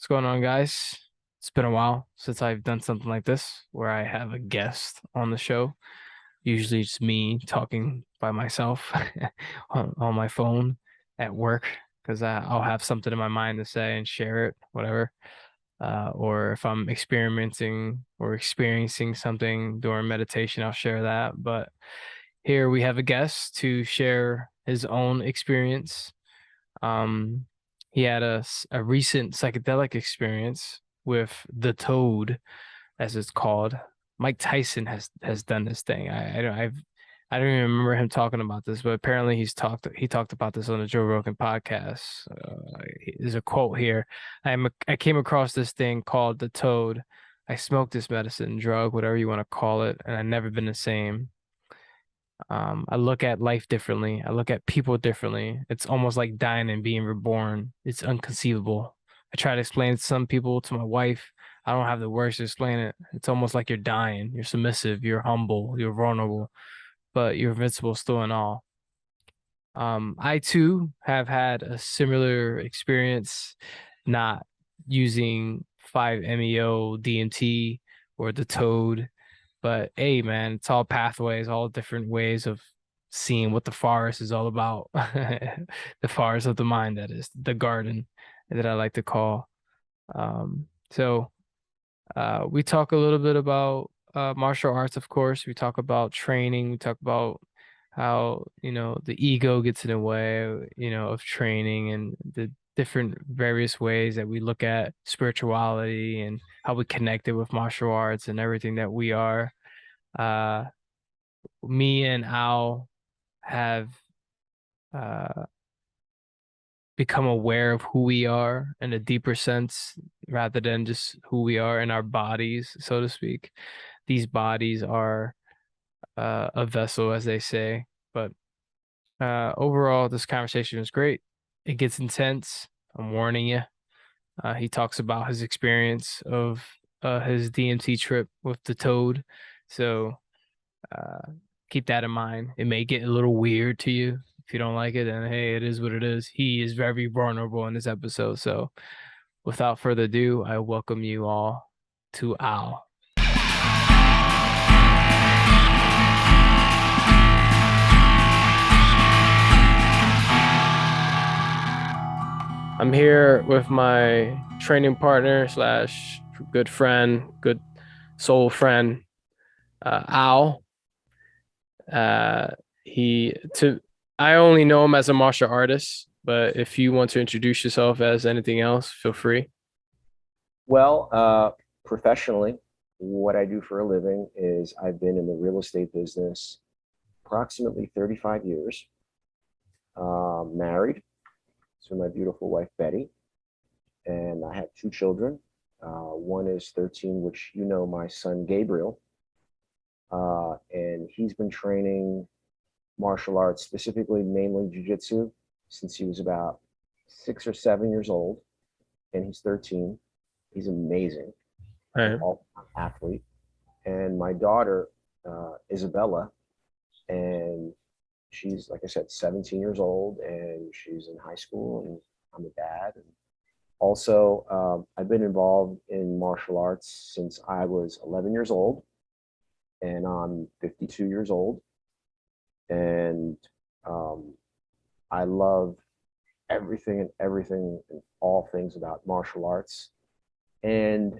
What's going on, guys? It's been a while since I've done something like this where I have a guest on the show. Usually it's me talking by myself on my phone at work because I'll have something in my mind to say and share it, whatever. Or if I'm experimenting or experiencing something during meditation, I'll share that. But here we have a guest to share his own experience. um, he had a recent psychedelic experience with the toad, as it's called. Mike Tyson has done this thing. I don't even remember him talking about this, but apparently he talked about this on the Joe Rogan podcast. There's a quote here. I came across this thing called the toad. I smoked this medicine, drug, whatever you want to call it, and I've never been the same. I look at life differently. I look at people differently. It's almost like dying and being reborn. It's inconceivable. I try to explain it to some people, to my wife. I don't have the words to explain it. It's almost like you're dying. You're submissive, you're humble, you're vulnerable, but you're invincible still in all. I too have had a similar experience, not using 5-MeO DMT or the toad. But hey, man, it's all pathways, all different ways of seeing what the forest is all about. The forest of the mind, that is, the garden that I like to call. We talk a little bit about martial arts, of course. We talk about training. We talk about how, the ego gets in the way, of training and the different various ways that we look at spirituality and how we connect it with martial arts and everything that we are. uh, Me and Al have uh, become aware of who we are in a deeper sense rather than just who we are in our bodies, so to speak. These bodies are a vessel, as they say. But overall, this conversation is great. It gets intense. I'm warning you. He talks about his experience of his DMT trip with the toad. So Uh, keep that in mind. It may get a little weird to you. If you don't like it, then hey, it is what it is. He is very vulnerable in this episode. So without further ado, I welcome you all to Al. I'm here with my training partner slash good friend, good soul friend, Al. Uh, he to I only know him as a martial artist, but if you want to introduce yourself as anything else, feel free. Well, professionally, what I do for a living is I've been in the real estate business approximately 35 years, married to my beautiful wife, Betty, and I have two children. One is 13, which you know, my son, Gabriel, and he's been training martial arts, specifically mainly jujitsu, since he was about 6 or 7 years old, and he's 13. He's amazing, an Right. all athlete. And my daughter, Isabella, and she's, like I said, 17 years old, and she's in high school, and I'm a dad. And also, I've been involved in martial arts since I was 11 years old, and I'm 52 years old. And um, I love everything and all things about martial arts and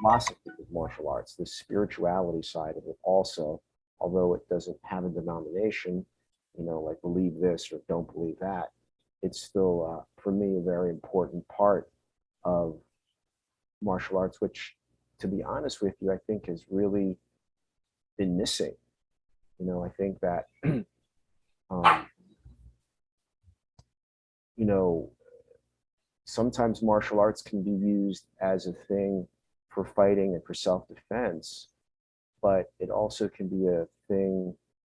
philosophy of martial arts, the spirituality side of it also, although it doesn't have a denomination, like believe this or don't believe that, it's still, for me, a very important part of martial arts, which, to be honest with you, I think has really been missing. I think that, um, you know, sometimes martial arts can be used as a thing for fighting and for self-defense, but it also can be a thing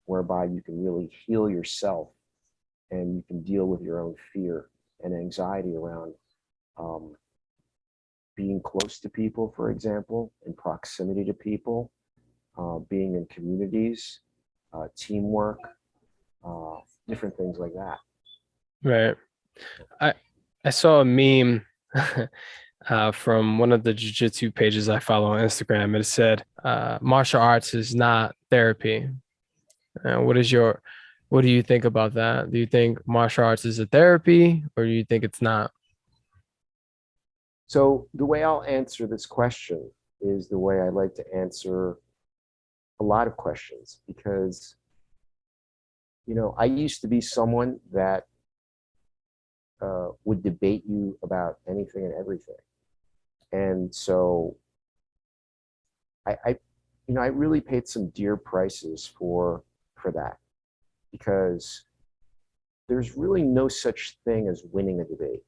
whereby you can really heal yourself and you can deal with your own fear and anxiety around um, being close to people, for example, in proximity to people, being in communities, teamwork, uh, different things like that. Right. I I saw a meme from one of the jiu-jitsu pages I follow on Instagram. It said, martial arts is not therapy. What is your, what do you think about that? Do you think martial arts is a therapy, or do you think it's not? So the way I'll answer this question is the way I like to answer a lot of questions because, I used to be someone that would debate you about anything and everything. And so I really paid some dear prices for that because there's really no such thing as winning a debate,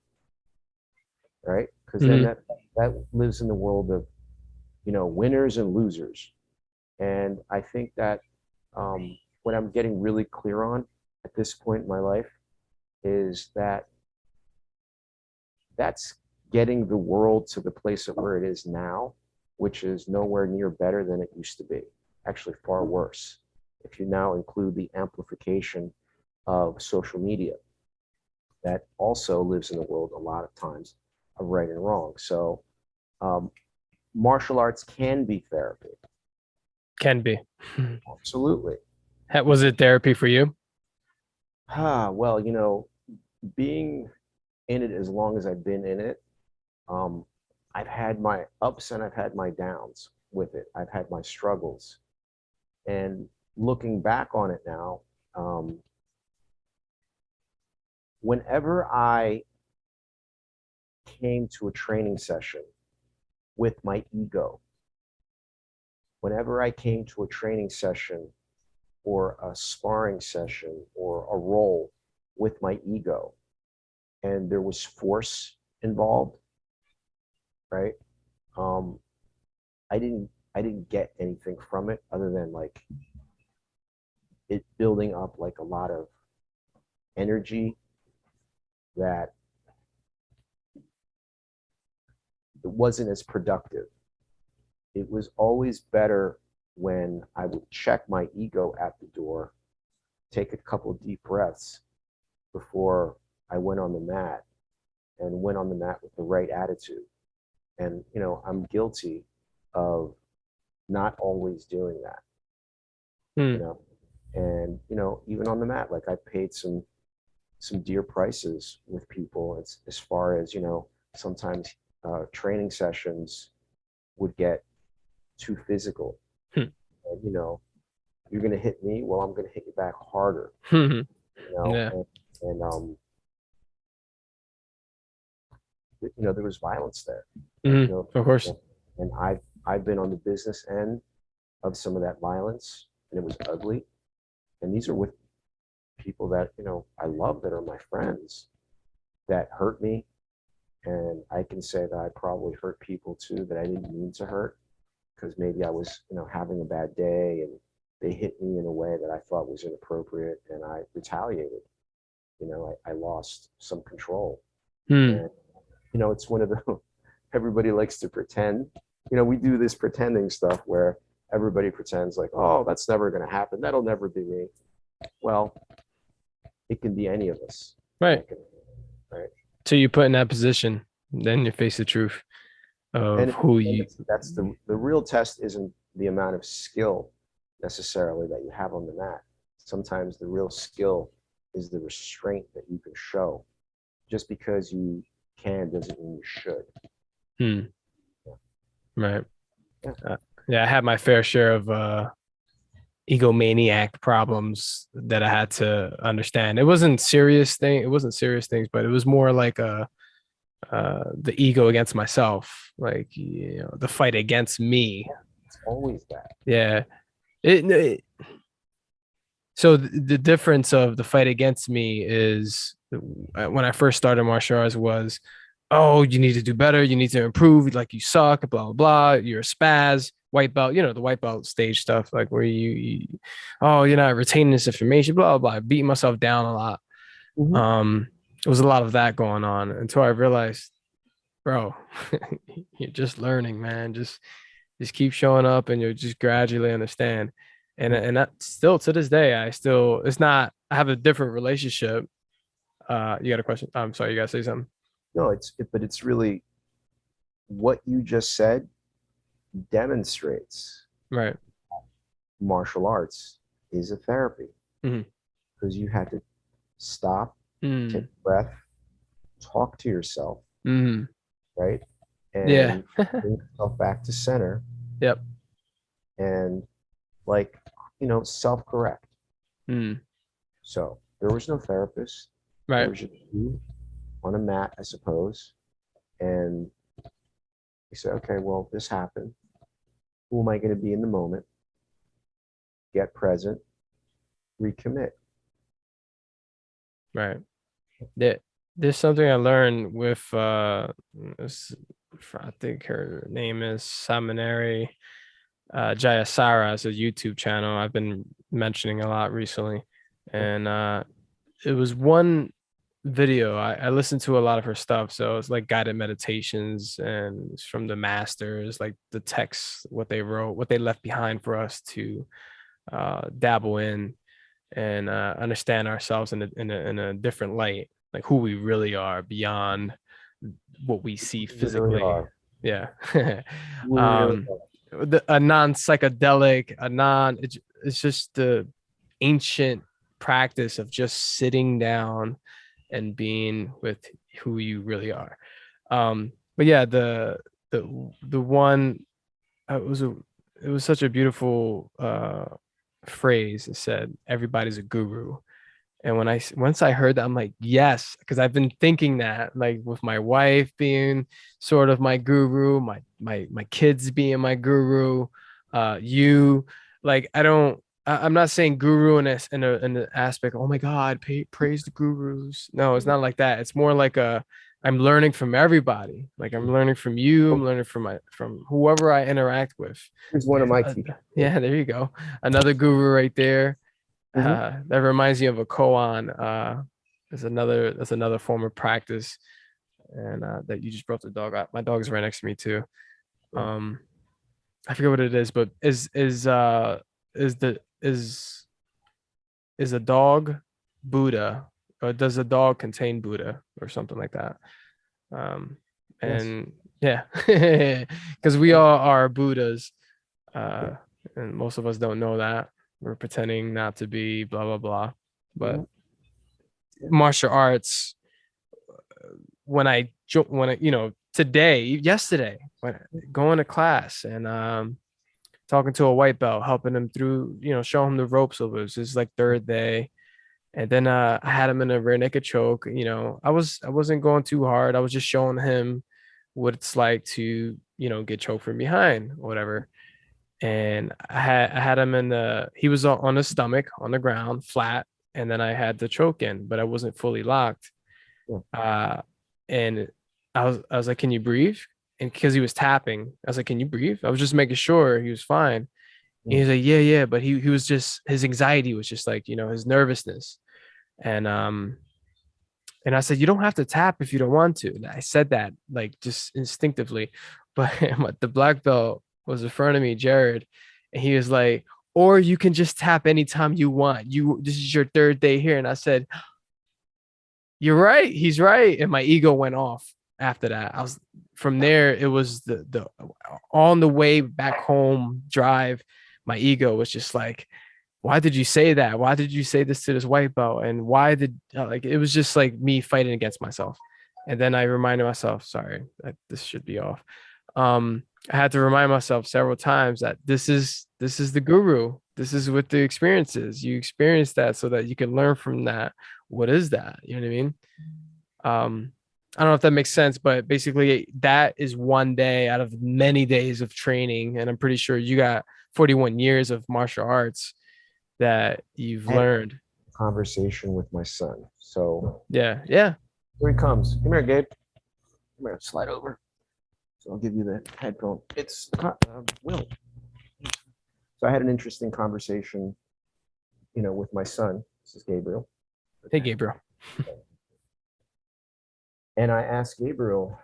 right? Because then Mm-hmm. that lives in the world of winners and losers. And I think that what I'm getting really clear on at this point in my life is that that's getting the world to the place of where it is now, which is nowhere near better than it used to be. Actually, far worse. If you now include the amplification of social media, that also lives in the world a lot of times of right and wrong. So, um, martial arts can be therapy. Can be. Absolutely. Was it therapy for you? Well, being in it as long as I've been in it, um, I've had my ups and I've had my downs with it. I've had my struggles. And looking back on it now, um, whenever I came to a training session with my ego, whenever I came to a training session or a sparring session or a role with my ego, and there was force involved, right? Um, I didn't get anything from it other than like it building up like a lot of energy that it wasn't as productive. It was always better when I would check my ego at the door, take a couple deep breaths before I went on the mat and went on the mat with the right attitude. And, I'm guilty of not always doing that, you Hmm. know, and, even on the mat, like I paid some dear prices with people as far as, sometimes training sessions would get too physical. Hmm. And, you're going to hit me, well, I'm going to hit you back harder, Hmm. you know, Yeah. and, and there was violence there, and, Hmm. Of course. and I've been on the business end of some of that violence, and it was ugly. And these are with people that, I love that are my friends that hurt me. And I can say that I probably hurt people too that I didn't mean to hurt because maybe I was, having a bad day and they hit me in a way that I thought was inappropriate and I retaliated. I lost some control. Hmm. And, it's one of the, everybody likes to pretend. We do this pretending stuff where everybody pretends like, oh, that's never going to happen. That'll never be me. Well, it can be any of us. Right. That can, right? So you put in that position, then you face the truth of And, who and you. that's the real test isn't the amount of skill necessarily that you have on the mat. Sometimes the real skill is the restraint that you can show. Just because you can doesn't mean you should. Hmm. Yeah. Right. Yeah. Yeah, I had my fair share of egomaniac problems that I had to understand. It wasn't serious things, but it was more like the ego against myself, like the fight against me. It's always that. Yeah. It so the difference of the fight against me is when I first started martial arts was, oh, you need to do better, you need to improve, like you suck, blah blah blah, you're a spaz, white belt, the white belt stage stuff, like where oh, you're not retaining this information, blah blah blah, beating myself down a lot. Mm-hmm. Um, it was a lot of that going on until I realized, bro, you're just learning, man. Just keep showing up and you'll just gradually understand. And that still to this day, it's not, I have a different relationship. You got a question? I'm sorry, you gotta say something. No, but it's really what you just said demonstrates Right. martial arts is a therapy Mm. because you had to stop, take Mm. a breath, talk to yourself, Mm. right? Yeah. And bring yourself back to center Yep. and like, self correct. Mm. So there was no therapist. There Right. was just you on a mat, I suppose. And you said, okay, well, this happened. Who am I going to be in the moment? Get present, recommit. Right. There, there's something I learned with this, I think her name is Saminari Jayasara. It's a YouTube channel I've been mentioning a lot recently. And it was one video. I listened to a lot of her stuff. So it's like guided meditations and it's from the masters, like the texts, what they wrote, what they left behind for us to dabble in and understand ourselves in a different light, like who we really are beyond what we see We really physically. are. Yeah. We really um, are. a non-psychedelic, it's just the ancient practice of just sitting down and being with who you really are. But yeah, the one it was a it was such a beautiful phrase. It said everybody's a guru. And once I heard that, I'm like, yes, because I've been thinking that, like with my wife being sort of my guru, my kids being my guru, you like I'm not saying guru in an aspect, oh my God, praise the gurus. No, it's not like that. It's more like I'm learning from everybody. Like I'm learning from you, I'm learning from whoever I interact with. Here's one of my Uh, teachers. yeah, there you go. Another guru right there. Mhm. That reminds me of a koan. That's another form of practice, and that you just brought the dog out. My dog is right next to me too. Yeah. Um, I forget what it is, but is the is a dog Buddha, or does a dog contain Buddha, or something like that? Um, Yes. and yeah, because we all are Buddhas, uh, Yeah. and most of us don't know that. We're pretending not to be blah blah blah, but Mhm. Yeah. martial arts when I yesterday when going to class and talking to a white belt, helping him through, showing him the ropes. It was his like third day. And then I had him in a rear naked choke. I wasn't going too hard. I was just showing him what it's like to, get choked from behind or whatever. And I had him in the he was on his stomach on the ground, flat, and then I had the choke in, but I wasn't fully locked. Yeah. Uh, and I was like, "Can you breathe?" And because he was tapping, I was like, "Can you breathe?" I was just making sure he was fine. And he Mm. was like, "Yeah, yeah," but he was just his anxiety was just like his nervousness, and and I said, "You don't have to tap if you don't want to." And I said that like just instinctively, but the black belt was in front of me, Jared, and he was like, "Or you can just tap anytime you want. This is your third day here," and I said, you're right. He's right. And my ego went off after that. I was from there, it was the on the way back home drive, my ego was just like, why did you say that? Why did you say this to this white belt? And why did like it was just like me fighting against myself. And then I reminded myself, sorry, this should be off. I had to remind myself several times that this is the guru. This is what the experience is. You experience that so that you can learn from that. What is that? You know what I mean? Um, I don't know if that makes sense, but basically that is one day out of many days of training, and I'm pretty sure you got 41 years of martial arts that you've I had learned. a conversation with my son. So Yeah, yeah. here he comes. Come here, Gabe. Come here. Slide over. So I'll give you the headphone. It's Will. So I had an interesting conversation, with my son. This is Gabriel. Hey, Gabriel. And I asked Gabriel,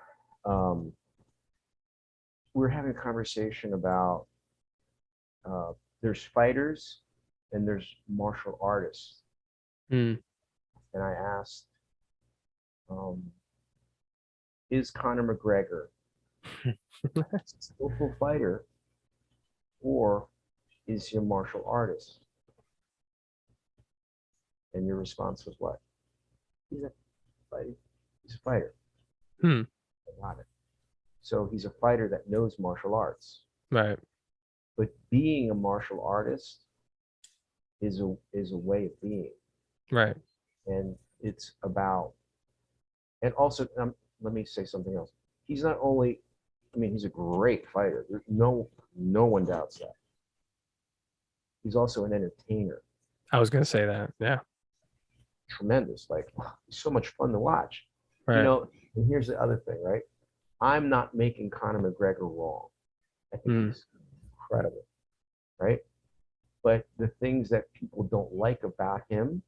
um, we were having a conversation about there's fighters and there's martial artists. Mm, And I asked, um, is Conor McGregor Skillful fighter, or is he a martial artist? And your response was what? He's a fighter. He's a fighter. Hmm. Got it. So he's a fighter that knows martial arts. Right. But being a martial artist is a way of being, Right. and it's about. And also, let me say something else. He's not only, I mean, he's a great fighter. There's no one doubts that. He's also an entertainer. I was gonna say that. Yeah. Tremendous. Like, he's so much fun to watch. You Right. know, and here's the other thing, right? I'm not making Conor McGregor wrong. I think Hmm. he's incredible, right? But the things that people don't like about him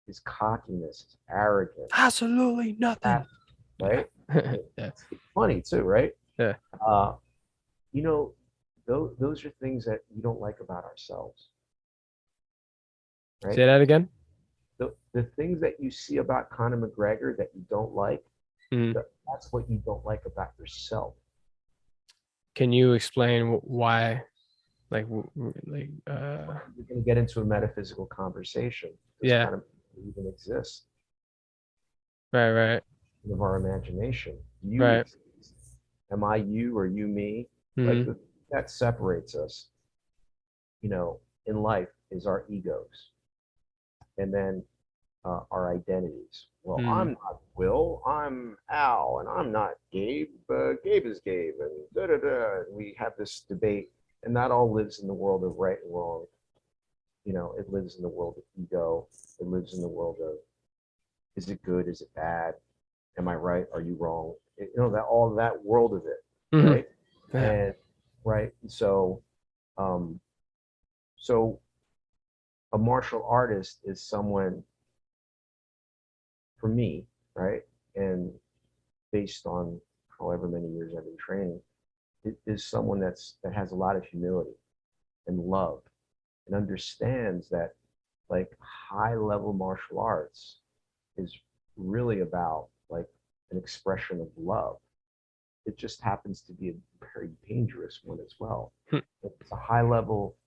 is cockiness, his arrogance, Absolutely nothing. Yeah. right? Yeah. It's funny too, right? Yeah. Uh, you know, those are things that we don't like about ourselves, right? Say that again. The things that you see about Conor McGregor that you don't like, Hmm. that's what you don't like about yourself. Can you explain why? Like, You're going to get into a metaphysical conversation. Does yeah. Conor McGregor even exist Right. Right. of our imagination? You Right. exist. Am I you or you me? Like Hmm. that separates us, in life is our egos. And then our identities. Well, Hmm. I'm not Will, I'm Al, and I'm not Gabe. Gabe is Gabe, and da da da. And we have this debate, and that all lives in the world of right and wrong. It lives in the world of ego. It lives in the world of, is it good? Is it bad? Am I right? Are you wrong? That all that world of it, Hmm. right? Yeah. And right. Um, so a martial artist is someone, for me, right? And based on however many years I've been training, it is someone that has a lot of humility and love and understands that, like, high level martial arts is really about, like, an expression of love. It just happens to be a very dangerous one as well. Hmm. It's a high level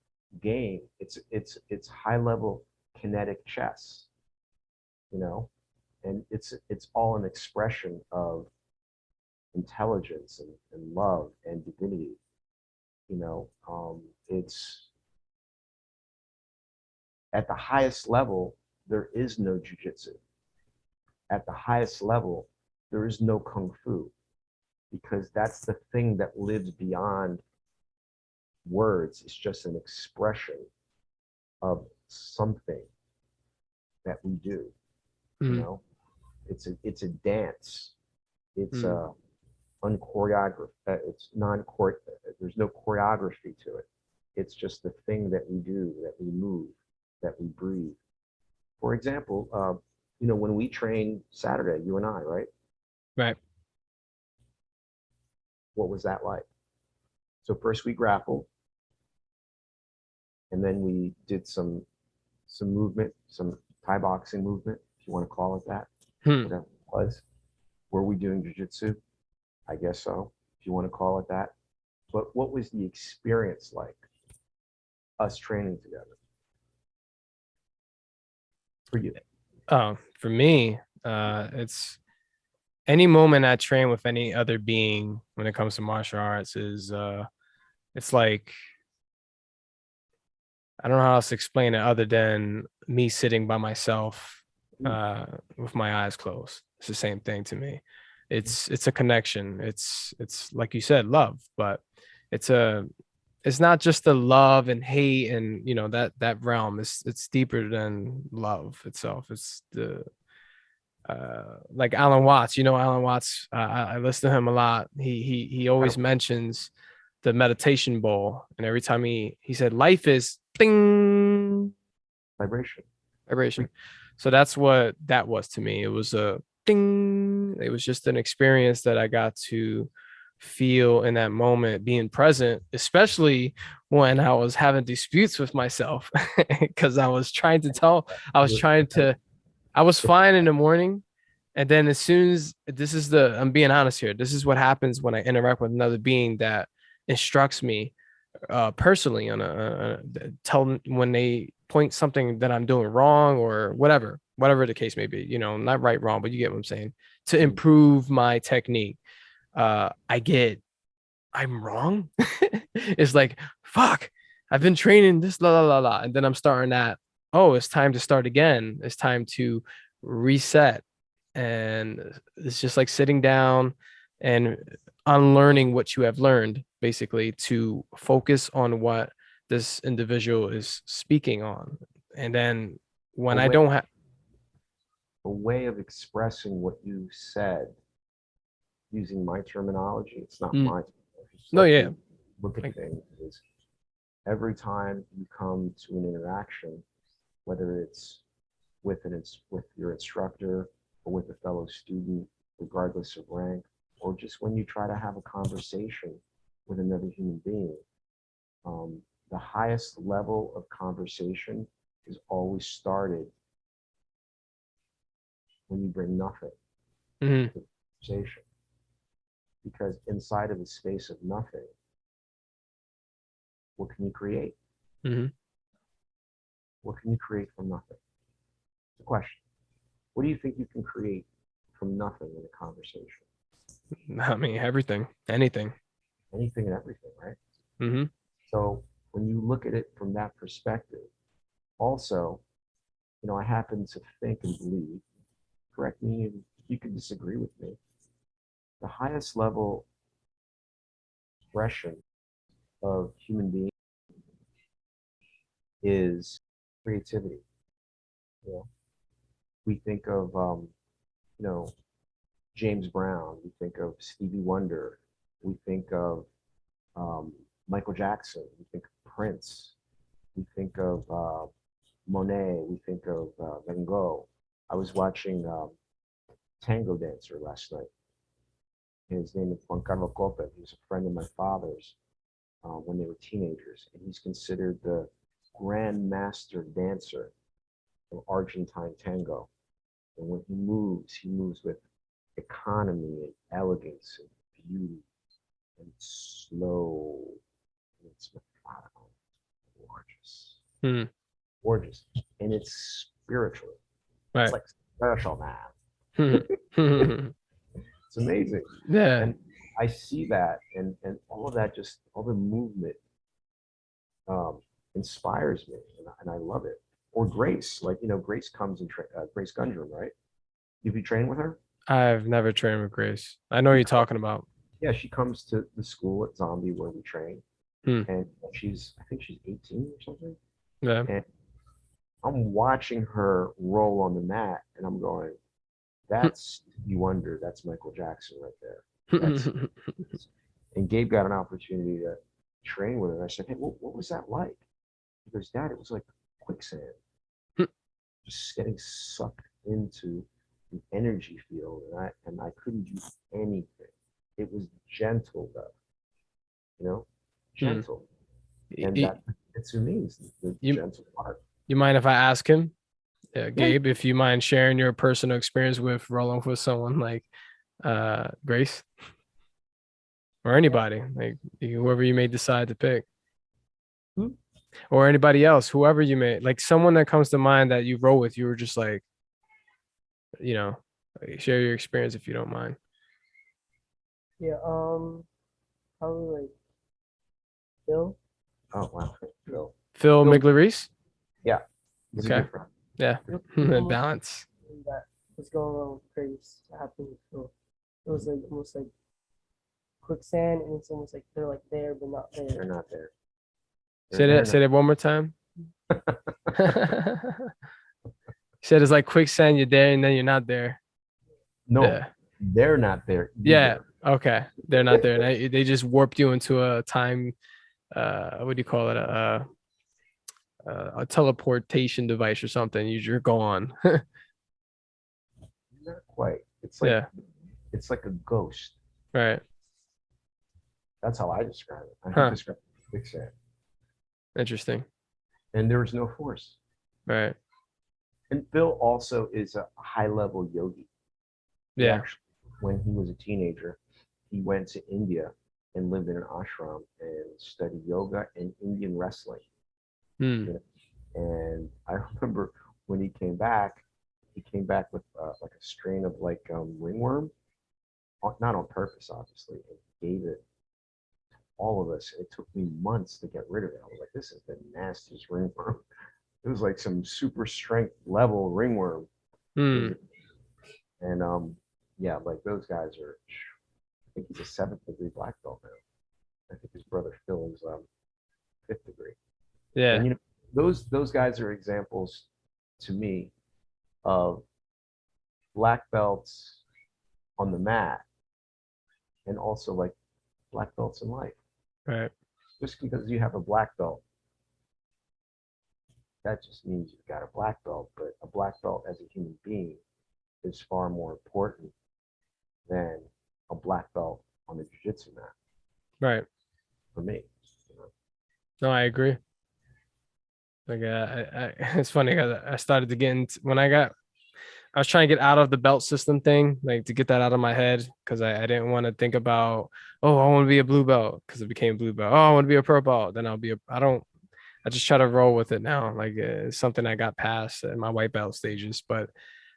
game. It's high level kinetic chess, you know, and it's all an expression of intelligence and love and divinity. It's at the highest level, there is no jujitsu. At the highest level, there is no kung fu, because that's the thing that lives beyond words. It's just an expression of something that we do. You Hmm. know, it's a dance. It's Hmm. a unchoreographed. It's non There's no choreography to it. It's just the thing that we do, that we move, that we breathe. For example, when we train Saturday, you and I, right? Right. What was that like? So first we grappled, and then we did some movement, some Thai boxing movement, if you want to call it that, Hmm. whatever it was. Were we doing jujitsu? I guess so, if you want to call it that. But what was the experience like, us training together, for you? For me, it's any moment I train with any other being when it comes to martial arts is it's like I don't know how else to explain it other than me sitting by myself Mm. with my eyes closed. It's the same thing to me. It's a connection. It's like you said, love, but it's a it's not just the love and hate and that realm. It's deeper than love itself. It's the like Alan Watts. Alan Watts. I listen to him a lot. He always Incredible. mentions the meditation bowl, and every time he said life is ding Vibration. vibration. So that's what that was to me. It was a ding. It was just an experience that I got to feel in that moment, being present, especially when I was having disputes with myself because I was trying to I was trying to, I was fine in the morning. And then as soon as this is the, I'm being honest here, this is what happens when I interact with another being that instructs me personally on tell when they point something that I'm doing wrong or whatever the case may be, not right, wrong, but you get what I'm saying, to Mm. improve my technique. I get I'm wrong. It's like, fuck, I've been training this, la la la la. And then I'm starting at, oh, it's time to start again. It's time to reset. And it's just like sitting down and unlearning what you have learned, basically, to focus on what this individual is speaking on. And then A when I way, don't have, a way of expressing what you said using my terminology. It's not mm, my terminology. It's no, like yeah, we look at like, things is every time you come to an interaction, whether it's with your instructor or with a fellow student, regardless of rank, or just when you try to have a conversation with another human being, the highest level of conversation is always started when you bring nothing mm, to the conversation. Because inside of the space of nothing, what can you create? mm, What can you create from nothing? It's a question. What do you think you can create from nothing in a conversation? I mean, everything, anything. Anything and everything, right? Hmm. So when you look at it from that perspective, also, I happen to think and believe, correct me if you can disagree with me, the highest level expression of human being is creativity. You know, we think of, you know, James Brown, we think of Stevie Wonder, we think of um, Michael Jackson, we think of Prince, we think of Monet, we think of Van Gogh. I was watching Tango Dancer last night. His name is Juan Carlos Cope. He was a friend of my father's when they were teenagers, and he's considered the grand master dancer of Argentine tango. And when he moves with economy and elegance and beauty and slow, and it's methodical, gorgeous, Mm, gorgeous, and it's spiritual. It's right. like spiritual, man. It's amazing. Yeah. And I see that, and all of that, just all the movement um, inspires me, and I love it. Or Grace, like Grace comes and Grace Gundrum, right? Have you trained with her? I've never trained with Grace. I know what She you're comes, talking about. yeah, she comes to the school at Zombie where we train, Hmm. and I think she's 18 or something, Yeah. and I'm watching her roll on the mat, and I'm going, that's you wonder, that's Michael Jackson right there. That's and Gabe got an opportunity to train with her. I said, hey, what was that like? He goes, Dad, it was like quicksand, just getting sucked into the energy field, and I couldn't do anything. It was gentle though, Hmm. gentle, and Y- that it's means the You gentle part. you mind if I ask him, Yeah, Gabe, if you mind sharing your personal experience with rolling with someone like Grace or yeah. anybody, like whoever you may decide to pick, Hmm? or anybody else, whoever you may like, someone that comes to mind that you roll with, you were just like, you know, share your experience if you don't mind. Yeah, probably like Phil. Oh wow, Phil. Phil Phil, Miglerese. yeah, he's a Okay. good friend. Yeah. Phil was almost Balance. something that was going on with Grace that happened with Phil. It was like almost like quicksand, and it's almost like they're like there but not They're there. not there. They're Say there that. now. Say that one more time. Said it's like quicksand. You're there and then you're not there. No, Yeah. they're not there Yeah. either. Okay. They're not there. They just warped you into a time. What do you call it? A teleportation device or something. You're gone. Not quite. Yeah. It's like a ghost. Right. That's how I describe it. I Huh. describe it as quicksand, Interesting. and there is no force. Right. And Phil also is a high level yogi. He Yeah. actually, when he was a teenager, he went to India and lived in an ashram and studied yoga and Indian wrestling. Hmm. You know? And I remember when he came back with like a strain of like ringworm, not on purpose, obviously, and gave it all of us. It took me months to get rid of it. I was like, this is the nastiest ringworm. It was like some super strength level ringworm. It was, Hmm. and yeah, like those guys are. I think he's a seventh degree black belt now. I think his brother Phil is fifth degree. Yeah. And you know, those guys are examples to me of black belts on the mat and also like black belts in life. Right. Just because you have a black belt, that just means you've got a black belt. But a black belt as a human being is far more important than a black belt on the jiu-jitsu mat Right. for me. You know? No, I agree. Like, it's funny because I started to get into when I was trying to get out of the belt system thing, like to get that out of my head because I didn't want to think about, oh, I want to be a blue belt because it became blue belt. Oh, I want to be a purple belt. Then I just try to roll with it now. Like it's something I got past in my white belt stages, but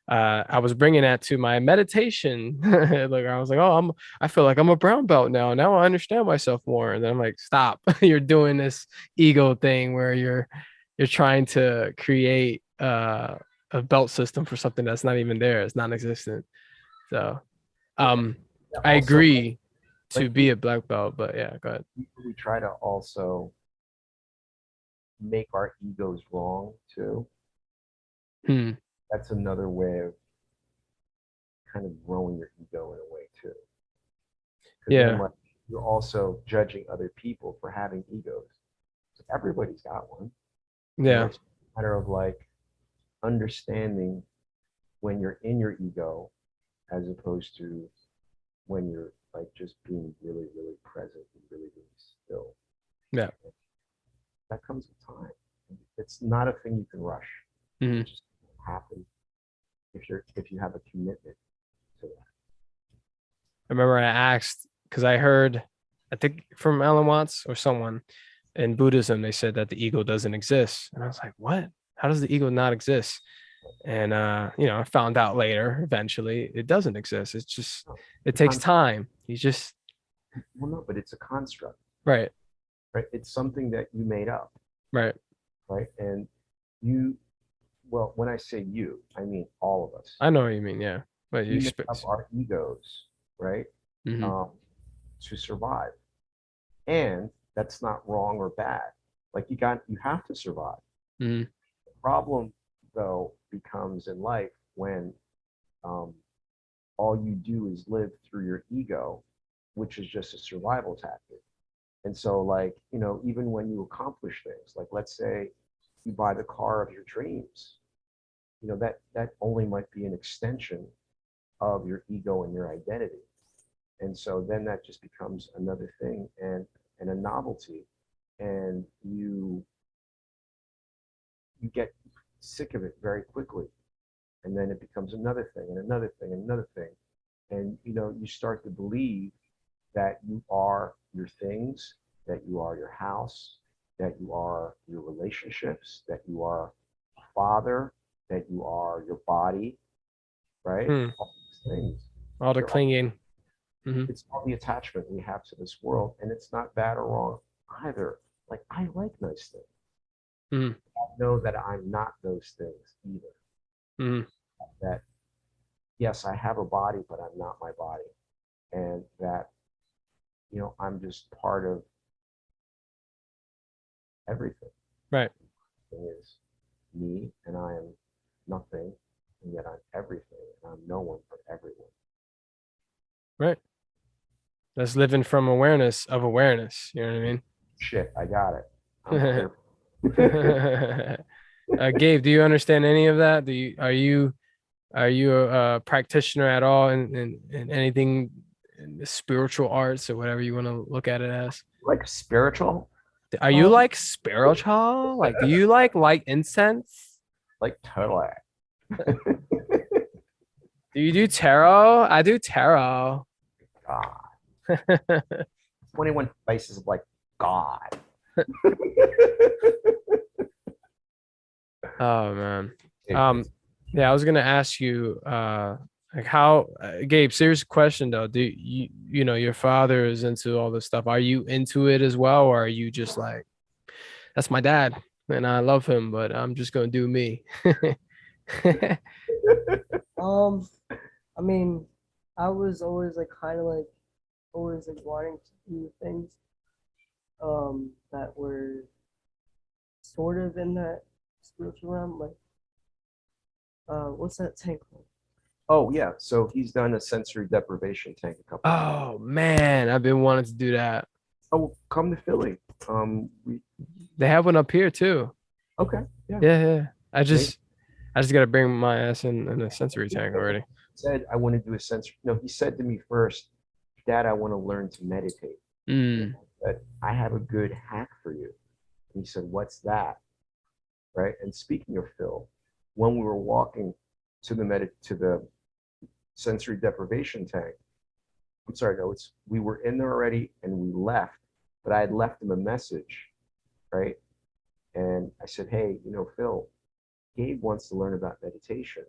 I was bringing that to my meditation. Like I was like, oh, I feel like I'm a brown belt now. Now I understand myself more. And then I'm like, stop. You're doing this ego thing where you're trying to create a belt system for something that's not even there. It's non-existent. So Yeah. um Yeah, I also, agree to like be a black belt, but yeah, go ahead. we try to also make our egos wrong too. Hmm. That's another way of kind of growing your ego in a way too. Because then Yeah. like you're also judging other people for having egos. So everybody's got one. You know, Yeah. it's a matter of like understanding when you're in your ego as opposed to when you're like just being really, really present and really, really still. Yeah. That comes with time. It's not a thing you can rush. Hmm. It just happens if you have a commitment to that. I remember I asked because I heard, I think from Alan Watts or someone in Buddhism, they said that the ego doesn't exist. And I was like, what? How does the ego not exist? And I found out later, eventually, it doesn't exist. It's just No, it the takes concept, time. You just well, no, but it's a construct, right, right? It's something that you made up, right. right? And you, well, when I say you, I mean all of us. I know what you mean, yeah. But you We make up space. our egos, right? Hmm. Um, to survive. And that's not wrong or bad. Like you have to survive. Hmm. The problem though becomes in life when um, all you do is live through your ego, which is just a survival tactic. And so like, you know, even when you accomplish things, like let's say you buy the car of your dreams, you know, that only might be an extension of your ego and your identity. And so then that just becomes another thing and a novelty. And you get sick of it very quickly. And then it becomes another thing and another thing and another thing. And you know, you start to believe that you are your things, that you are your house, that you are your relationships, that you are a father, that you are your body, right? Hmm. All these things. All the They're all, clinging. Hmm. it's all the attachment we have to this world, and it's not bad or wrong either. Like I like nice things. Hmm. I know that I'm not those things either. Hmm. That yes, I have a body, but I'm not my body. And that, you know, I'm just part of everything. Right, Thing is me and I am nothing, and yet I'm everything, and I'm no one for everyone. right. That's living from awareness of awareness. You know what I mean? Shit, I got it. I'm clear. Gabe, do you understand any of that? Are you a practitioner at all in anything in the spiritual arts or whatever you want to look at it as? Like spiritual, Are you um, like spiritual? Like, do you like light incense? like totally. Do you do tarot? I do tarot. God. 21 faces of like God. Oh man. It- Yeah, I was gonna ask you, like how, Gabe, serious question though. Do your father is into all this stuff. Are you into it as well, or are you just like, that's my dad and I love him, but I'm just gonna do me? Um, I mean, I was always like kind of like always like wanting to do things that were sort of in that spiritual realm. Like, what's that tank called? oh yeah, so he's done a sensory deprivation tank a couple times. Oh man, I've been wanting to do that. Oh, come to Philly. We They have one up here too. okay, yeah. Yeah, yeah. They I just gotta bring my ass in a sensory tank already. said I want to do a sensory. No, he said to me first, Dad, I want to learn to meditate. Mm. But I have a good hack for you. And he said, what's that? Right. And speaking of Phil, when we were walking to the sensory deprivation tank, I'm sorry, no, it's we were in there already and we left, but I had left him a message, right? And I said, hey, Phil, Gabe wants to learn about meditation.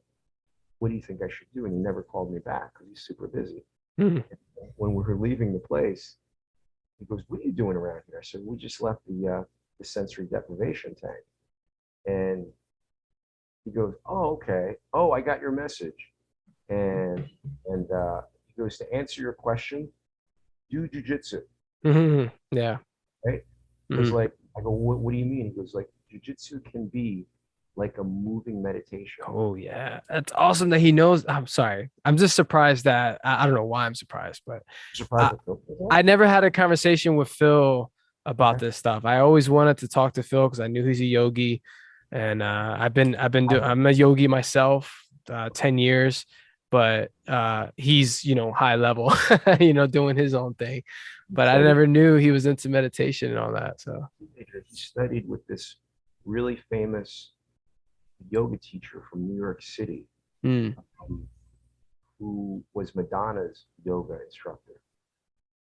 What do you think I should do? And he never called me back because he's super busy. Mm. When we were leaving the place, he goes, what are you doing around here? I said, we just left the sensory deprivation tank. And he goes, oh, okay. Oh, I got your message. And he goes, to answer your question, do jujitsu, Mhm. Yeah. right? I was Mhm. like, I go, what do you mean? He goes, like, jujitsu can be like a moving meditation. Oh yeah, that's awesome that he knows. I'm sorry, I'm just surprised that I don't know why I'm surprised, but Surprised I with Phil said that? I never had a conversation with Phil about Okay. this stuff. I always wanted to talk to Phil because I knew he's a yogi, and I've been doing, I'm a yogi myself, 10 years, but he's high level, doing his own thing, He but I studied, never knew he was into meditation and all that. So. he studied with this really famous yoga teacher from New York City, Mm. um, who was Madonna's yoga instructor.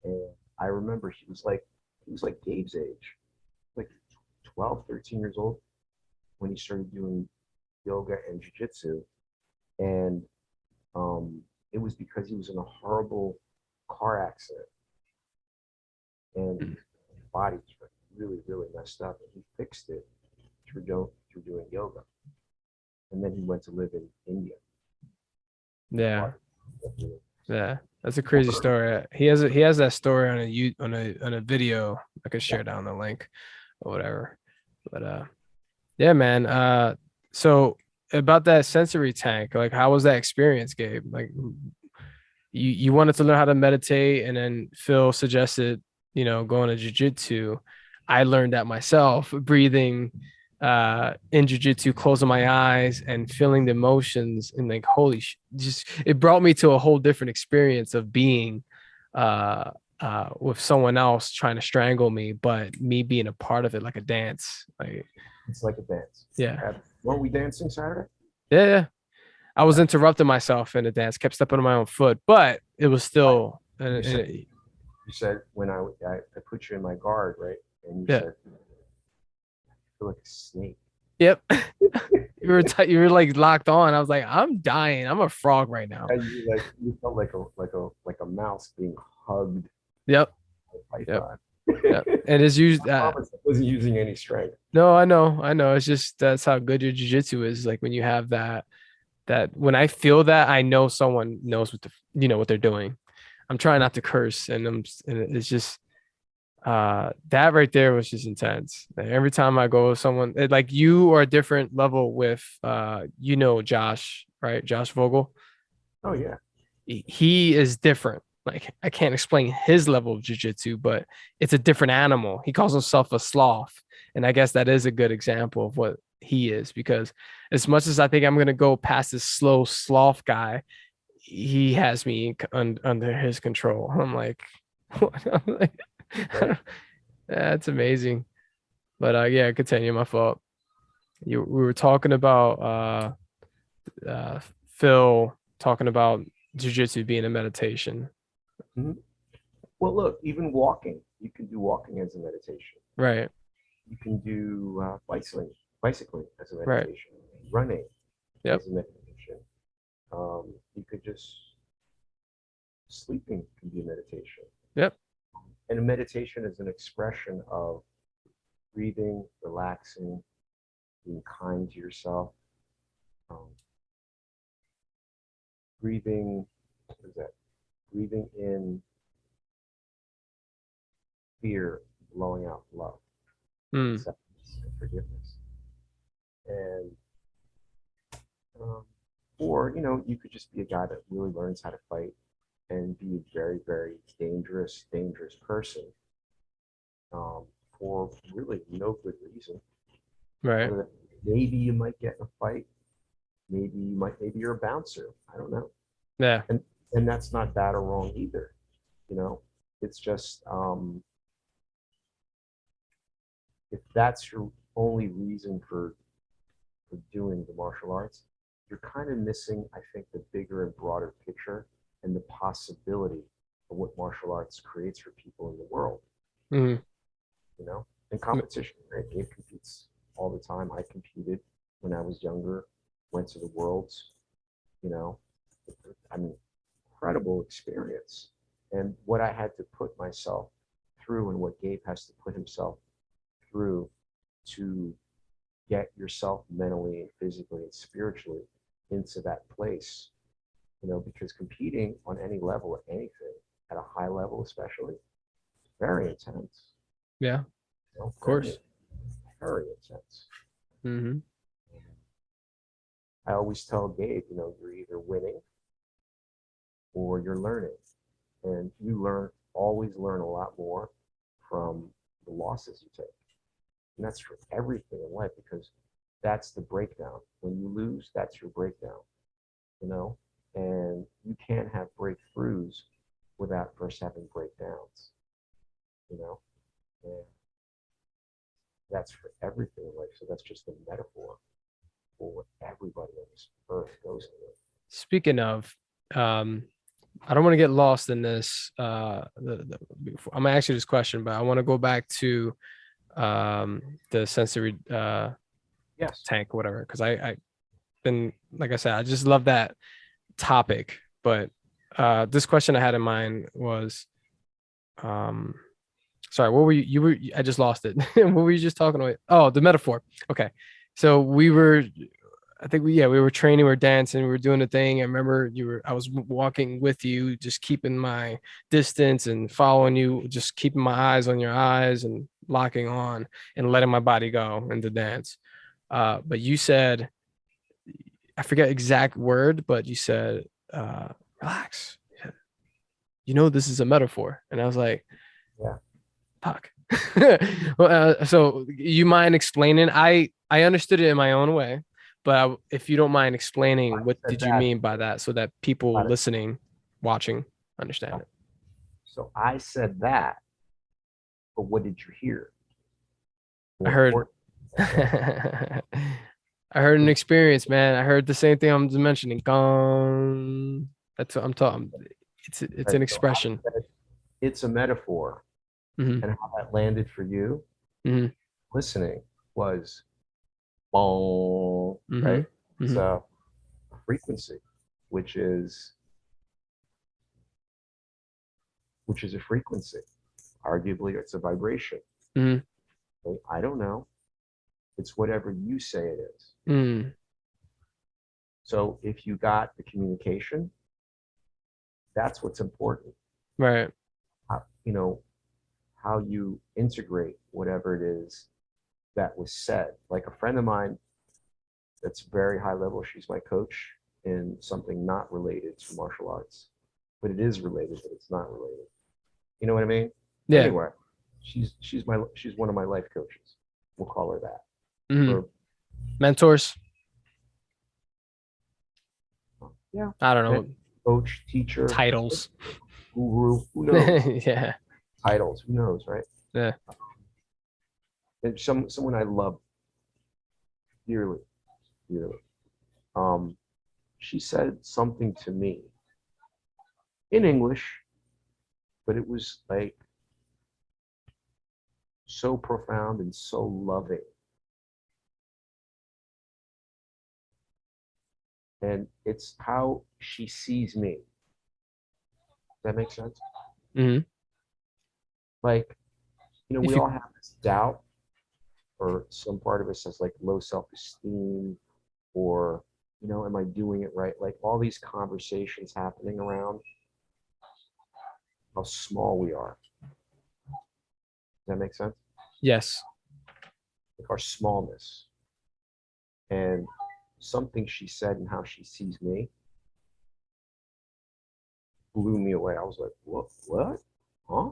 And I remember he was like Gabe's age, like 12, 13 years old when he started doing yoga and jujitsu. And it was because he was in a horrible car accident and Mm. his body was really, really messed up. And he fixed it through doing yoga. And then he went to live in India. Yeah. Yeah, that's a crazy story. He has that story on a video. I could Yeah. share down the link or whatever. But yeah, man. So about that sensory tank, like how was that experience, Gabe? Like you wanted to learn how to meditate, and then Phil suggested, going to jujitsu. I learned that myself, breathing in jujitsu, closing my eyes and feeling the emotions, and like just it brought me to a whole different experience of being uh with someone else trying to strangle me, but me being a part of it like a dance. Like, It's like a dance. yeah. Weren't we dancing Saturday? Yeah, yeah. I was Yeah. interrupting myself in the dance, kept stepping on my own foot, but it was still You said you said when I put you in my guard, right? And you yeah. said, I feel like a snake. Yep. You were like locked on. I was like, I'm dying. I'm a frog right now. And you felt like a mouse being hugged Yep. by a Yep. python. Yep. And it's used. I promise I wasn't using any strength. No, I know. It's just that's how good your jujitsu is. Like when you have that when I feel that, I know someone knows what they're doing. I'm trying not to curse, and it's just that right there was just intense. Like, every time I go with someone, like you are a different level with Josh, right? Josh Vogel. Oh yeah. He is different. Like I can't explain his level of jujitsu, but it's a different animal. He calls himself a sloth, and I guess that is a good example of what he is. Because as much as I think I'm gonna go past this slow sloth guy, he has me under his control. I'm like, I'm like, Right. that's amazing. But yeah, continue. My fault. We were talking about Phil. talking about jujitsu being a meditation. Mhm. Well, look, even walking, you can do walking as a meditation. Right. You can do bicycling as a Right. meditation, running Yep. as a meditation. You could just sleeping can be a meditation. Yep. And a meditation is an expression of breathing, relaxing, being kind to yourself, um, breathing, what is that? Breathing in fear, blowing out love, Mm. acceptance, and forgiveness. And um, or you could just be a guy that really learns how to fight and be a very, very dangerous person um, for really no good reason. Right. Other than maybe you might get in a fight, maybe you're a bouncer. I don't know, Yeah. and that's not bad or wrong either. It's just if that's your only reason for doing the martial arts, you're kind of missing, I think, the bigger and broader picture and the possibility of what martial arts creates for people in the world. Mm. And competition, right? It competes all the time. I competed when I was younger, went to the worlds, you know, I mean, incredible experience. And what I had to put myself through and what Gabe has to put himself through to get yourself mentally and physically and spiritually into that place, because competing on any level at anything, at a high level especially, very intense. Yeah. Of course. Very intense. Mm-hmm. I always tell Gabe, you're either winning or you're learning. And you always learn a lot more from the losses you take. And that's for everything in life because that's the breakdown. When you lose, that's your breakdown, and you can't have breakthroughs without first having breakdowns, and that's for everything in life. So that's just a metaphor for what everybody on this earth goes through. Speaking of, I don't want to get lost in this. I'm gonna ask you this question, but I want to go back to the sensory Yes. tank, whatever, because I been, like I said, I just love that topic. But this question I had in mind was, sorry, what were I just lost it. What were you just talking about? Oh, the metaphor. Okay, so I think we were training, we were dancing, we were doing the thing. I remember I was walking with you, just keeping my distance and following you, just keeping my eyes on your eyes and locking on and letting my body go into dance. But you said, I forget exact word, but you said, relax. This is a metaphor. And I was like, Yeah. fuck. Well, so you mind explaining? I understood it in my own way, but if you don't mind explaining, what did you mean by that, so that people listening, watching, understand it? So I said that, but what did you hear? I heard. I heard an experience, man. I heard the same thing I'm just mentioning. Gone. That's what I'm talking. It's an expression. It's a metaphor, Mm-hmm. and how that landed for you, Mm-hmm. listening, was boom, Mm-hmm. right? Mm-hmm. So a frequency, which is a frequency. Arguably, it's a vibration. Mm-hmm. Okay? I don't know. It's whatever you say it is. Mm. So if you got the communication, that's what's important. Right. How you integrate whatever it is that was said. Like a friend of mine that's very high level, she's my coach in something not related to martial arts, but it is related, but it's not related. You know what I mean? Yeah. Anyway, she's one of my life coaches. We'll call her that. Mm-hmm. Mentors. Yeah. I don't know. Coach, teacher, Titles. guru, who knows? Yeah. Titles, who knows, right? Yeah. And someone I love dearly, dearly. she said something to me in English, but it was like so profound and so loving. And it's how she sees me. Does that make sense? Hmm. Like, we If you, all have this doubt, or some part of us has like low self-esteem, or, am I doing it right? Like all these conversations happening around how small we are. Does that make sense? yes. Like our smallness. And something she said and how she sees me blew me away. I was like, what? What? Huh?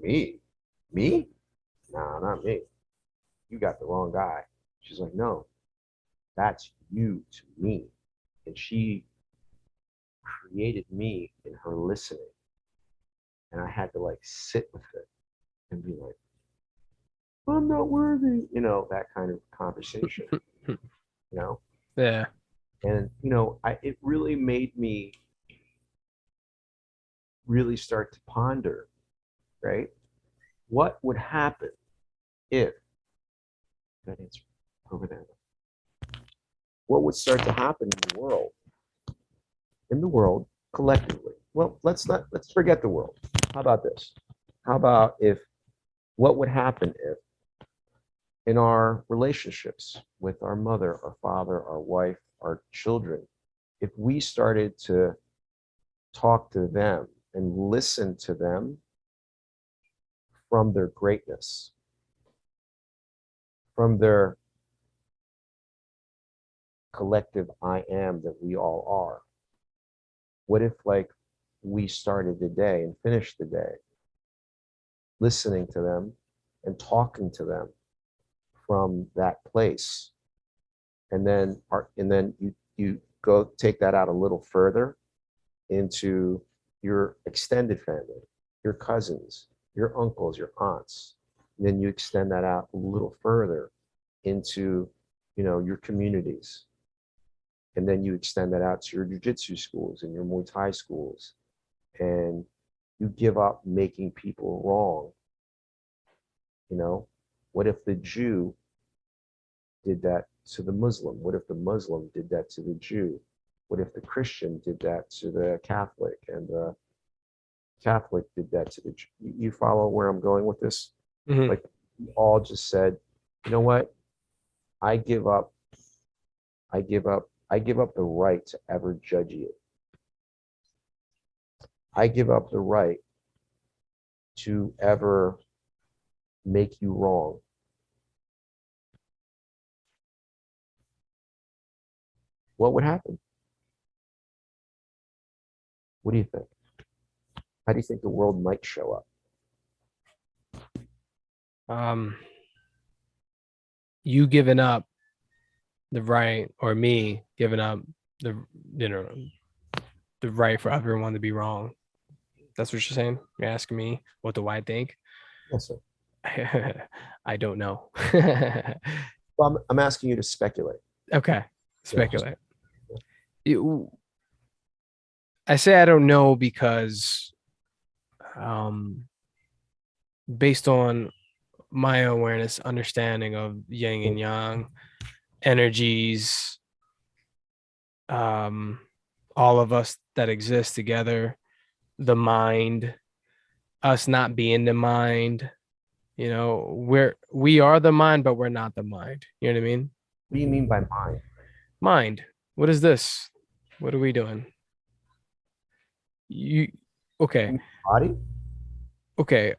Me? Me? Nah, not me. You got the wrong guy. She's like, no, that's you to me. And she created me in her listening. And I had to like sit with it and be like, I'm not worthy, that kind of conversation, you know? Yeah. And, it really made me really start to ponder, right? What would happen if that answer over there? What would start to happen in the world collectively? Well, let's forget the world. How about this? How about if what would happen if in our relationships with our mother, our father, our wife, our children, if we started to talk to them and listen to them from their greatness, from their collective I am that we all are? What if, like, we started the day and finished the day listening to them and talking to them from that place? And then you go take that out a little further into your extended family, your cousins, your uncles, your aunts. And then you extend that out a little further into, your communities. And then you extend that out to your jujitsu schools and your Muay Thai schools. And you give up making people wrong. What if the Jew did that to the Muslim? What if the Muslim did that to the Jew? What if the Christian did that to the Catholic, and the Catholic did that to the Jew? You follow where I'm going with this? Hmm. Like, we all just said, you know what? I give up. I give up. I give up the right to ever judge you. I give up the right to ever make you wrong. What would happen? What do you think? How do you think the world might show up? Um, you giving up the right, or me giving up the, you know, the right for everyone to be wrong. That's what you're saying? You're asking me what do I think? Yes, sir. I don't know. Well, I'm asking you to speculate. Okay. Yeah, just Speculate. You- I say I don't know because um based on my awareness, understanding of yin and yang, energies, um, all of us that exist together, the mind, us not being the mind, we are the mind, but we're not the mind. You know what I mean? what do you mean by mind? Mind. What is this? What are we doing? You okay. Body? Okay.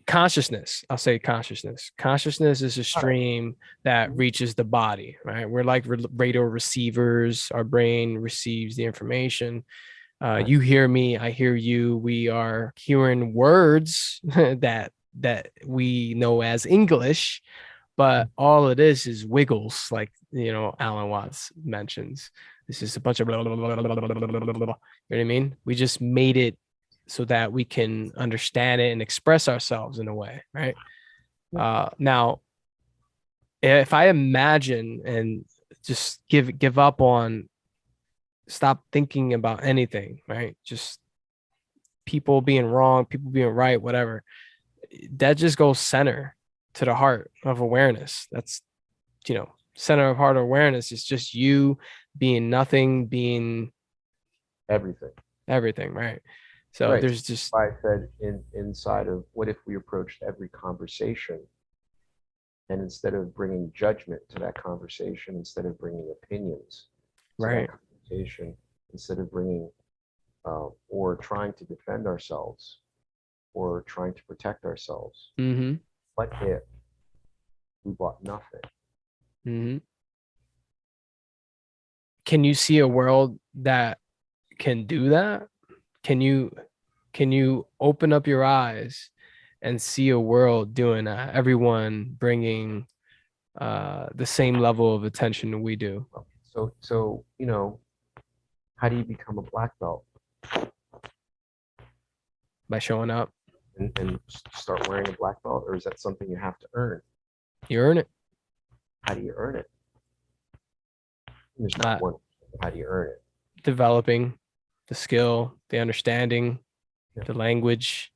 Consciousness. I'll say consciousness. Consciousness is a All right. stream that reaches the body, right? We're like radio receivers. Our brain receives the information. Right. You hear me, I hear you. We are hearing words that we know as English, but all it is wiggles, like Alan Watts mentions. This is a bunch of blah, blah, blah, blah, blah, blah, blah, blah, blah. You know what I mean? We just made it so that we can understand it and express ourselves in a way, right? Now, if I imagine and just give up on stop thinking about anything, right? Just people being wrong, people being right, whatever. That just goes center to the heart of awareness. That's, center of heart awareness is just you being nothing, being Everything. everything, right? So Right. there's just, I said inside of what if we approached every conversation, and instead of bringing judgment to that conversation, instead of bringing opinions to that right. conversation, instead of bringing or trying to defend ourselves or trying to protect ourselves, Mm-hmm. what if we bought nothing? Mm-hmm. Can you see a world that can do that? Can you open up your eyes and see a world doing that? Everyone bringing the same level of attention we do So how do you become a black belt by showing up. and start wearing a black belt, or is that something you have to earn? You earn it. How do you earn it? There's not Uh, one. How do you earn it? Developing the skill, the understanding, Yeah. the language,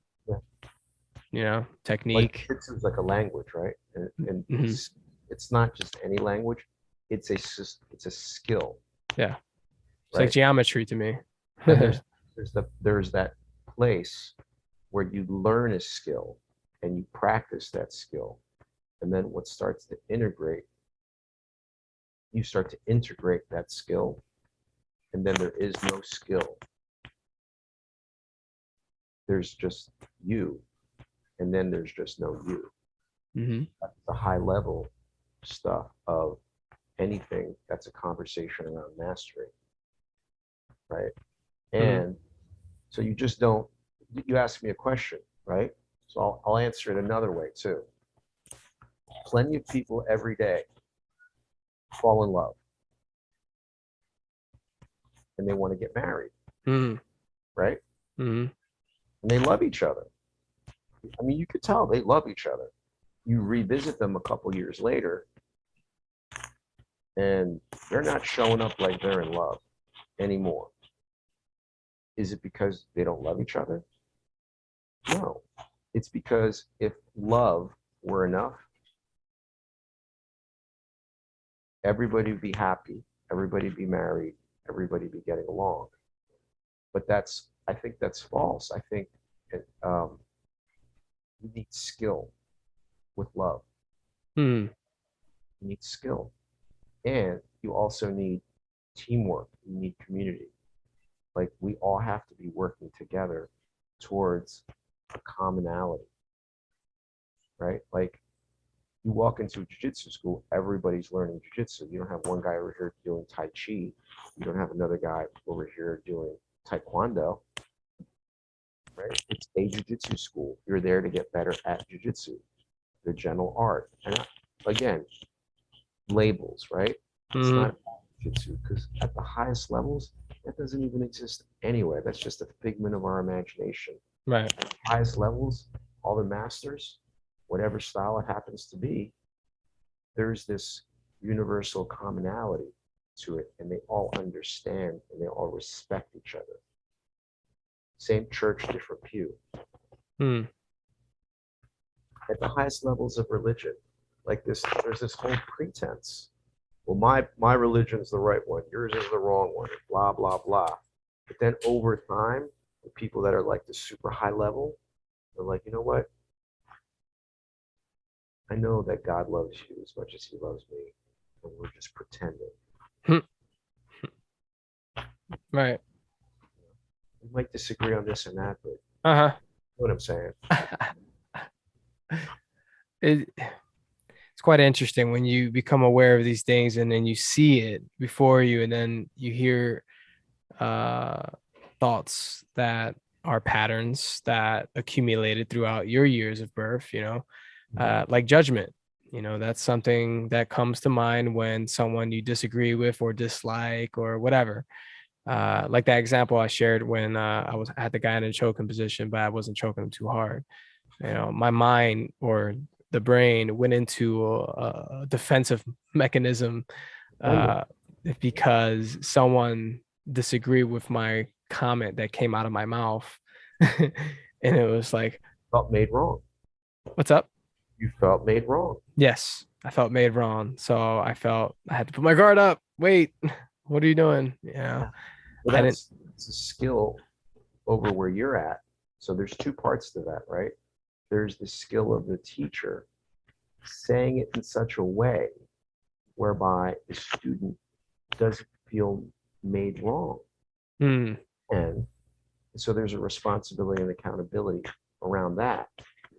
Yeah. technique. It's like a language, right? And Mm-hmm. it's not just any language. It's a skill, Yeah. It's like right? geometry to me. And there's that place where you learn a skill and you practice that skill, and then what starts to integrate, you start to integrate that skill, and then there is no skill. There's just you, and then there's just no you. Mm-hmm. That's the high level stuff of anything that's a conversation around mastery, right? Mm-hmm. And so you just don't, you ask me a question, right? So I'll answer it another way too. Plenty of people every day fall in love and they want to get married, Mm-hmm. right? Mm-hmm. And they love each other. I mean, you could tell they love each other. You revisit them a couple years later and they're not showing up like they're in love anymore. Is it because they don't love each other? No. It's because if love were enough, everybody would be happy, everybody would be married, everybody would be getting along. But I think that's false. I think you need skill with love. Mm-hmm. You need skill. And you also need teamwork. You need community. Like we all have to be working together towards a commonality, right? Like you walk into a jiu-jitsu school, everybody's learning jiu-jitsu. You don't have one guy over here doing Tai Chi. You don't have another guy over here doing Taekwondo, right? It's a jiu-jitsu school. You're there to get better at jiu-jitsu, the general art. And again, labels, right? It's Mm-hmm. not jiu-jitsu because at the highest levels, that doesn't even exist anyway. That's just a figment of our imagination. Right. At the highest levels, all the masters, whatever style it happens to be, there's this universal commonality to it, and they all understand and they all respect each other. Same church, different pew. Mm-hmm. At the highest levels of religion, like this, there's this whole pretense. Well, my religion's the right one, yours is the wrong one, blah blah blah. But then over time, the people that are like the super high level, they're like, you know what? I know that God loves you as much as He loves me, and we're just pretending. Right. We might disagree on this and that, but you Uh-huh. know what I'm saying? It's quite interesting when you become aware of these things and then you see it before you and then you hear uh thoughts that are patterns that accumulated throughout your years of birth, like judgment. That's something that comes to mind when someone you disagree with or dislike or whatever. Like that example I shared when I had the guy in a choking position, but I wasn't choking him too hard. My mind or the brain went into a defensive mechanism Defending. uh, because someone disagree with my comment that came out of my mouth. And it was like, Felt made wrong. what's up? You felt made wrong. Yes, I felt made wrong. So I felt I had to put my guard up. Wait, what are you doing? Yeah. Well, I didn't. that's a skill over where you're at. So there's two parts to that, right? There's the skill of the teacher saying it in such a way whereby the student doesn't feel made wrong. Mm, And so there's a responsibility and accountability around that.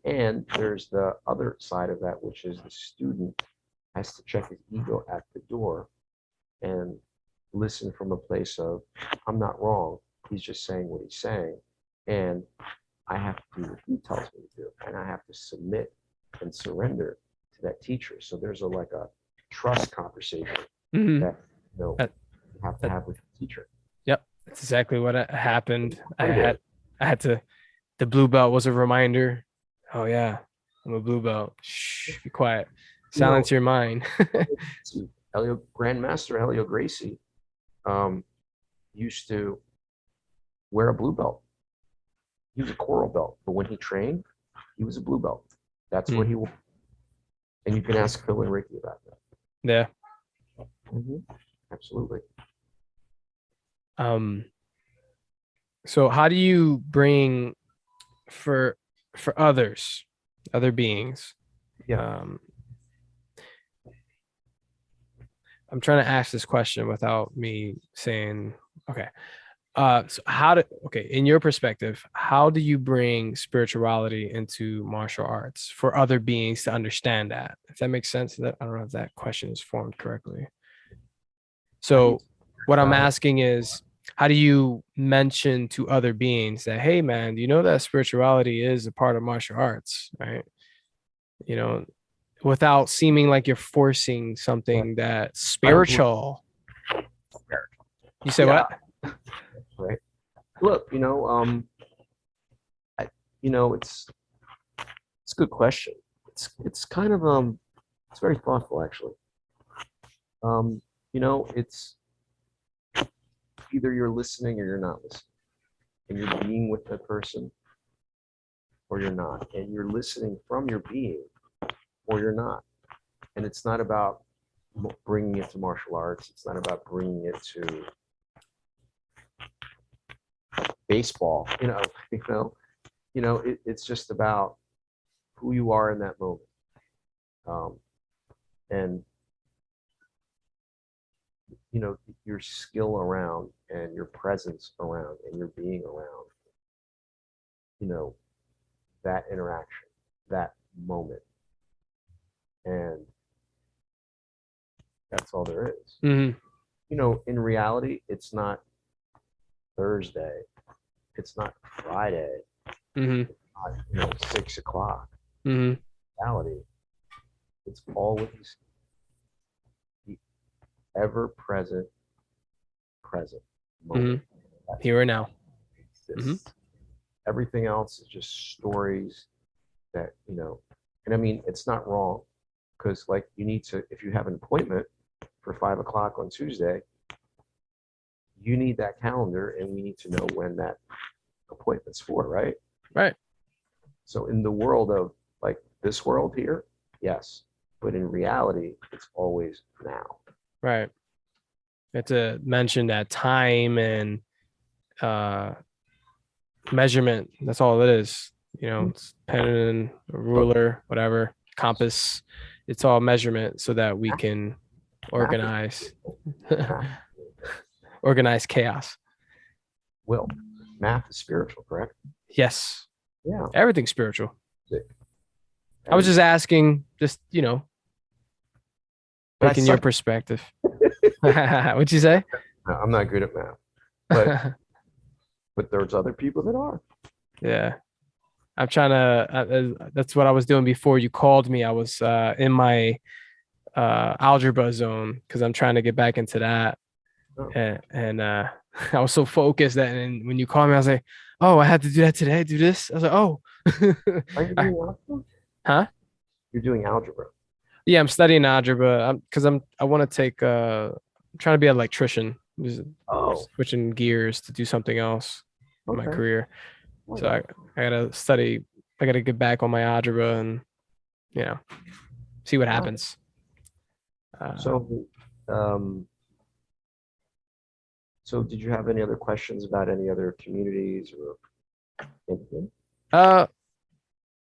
And there's the other side of that, which is the student has to check his ego at the door and listen from a place of, I'm not wrong. He's just saying what he's saying. And I have to do what he tells me to do. And I have to submit and surrender to that teacher. So there's like a trust conversation mhm. that you That- have to have with the teacher. Yep, that's exactly what happened. I Okay. had to. The blue belt was a reminder. Oh yeah, I'm a blue belt. Shh, be quiet. Silence your mind. Grandmaster Helio Gracie used to wear a blue belt. He was a coral belt, but when he trained, he was a blue belt. That's what he wore. And you can ask Phil and Ricky about that. Yeah. Absolutely. So how do you bring for others, other beings? Yeah. I'm trying to ask this question without me saying, okay. So in your perspective, how do you bring spirituality into martial arts for other beings to understand that? If that makes sense, I don't know if that question is formed correctly. So what I'm asking is, how do you mention to other beings that, hey man, you know that spirituality is a part of martial arts, right? You know, without seeming like you're forcing something that's spiritual. You say what? Right. Look, it's a good question. It's kind of it's very thoughtful actually. It's either you're listening or you're not listening, and you're being with that person, or you're not, and you're listening from your being, or you're not. And it's not about bringing it to martial arts. It's not about bringing it to baseball. It's just about who you are in that moment, and your skill around and your presence around and your being around that interaction, that moment, and that's all there is. In reality, it's not Thursday, it's not Friday, it's not 6 o'clock. Reality, it's always the ever-present moment. Here and now. Everything else is just stories that, and I mean, it's not wrong, because like you need to, if you have an appointment for 5 o'clock on Tuesday, you need that calendar and we need to know when that appointment's for, right? Right. So in the world of like this world here, yes, but in reality, it's always now. Right. You have to mention that time and measurement. That's all it is. It's pen, a ruler, whatever, compass. It's all measurement so that we can organize chaos. Will, math is spiritual, correct? Yes. Yeah. Everything's spiritual. I was just asking, taking your perspective. What'd you say? No, I'm not good at math, but there's other people that are. Yeah. I'm trying to, that's what I was doing before you called me. I was in my algebra zone because I'm trying to get back into that. And I was so focused that, and when you called me, I was like, oh, I had to do that today, do this. I was like, oh. Are you doing algebra? Huh? You're doing algebra. Yeah, I'm studying algebra because I want to take, I'm trying to be an electrician. Just Oh, switching gears to do something else in my okay. career. Why So not? I gotta study. I gotta get back on my algebra and you know see what All right. happens. Uh, So, um, so did you have any other questions about any other communities or anything? uh,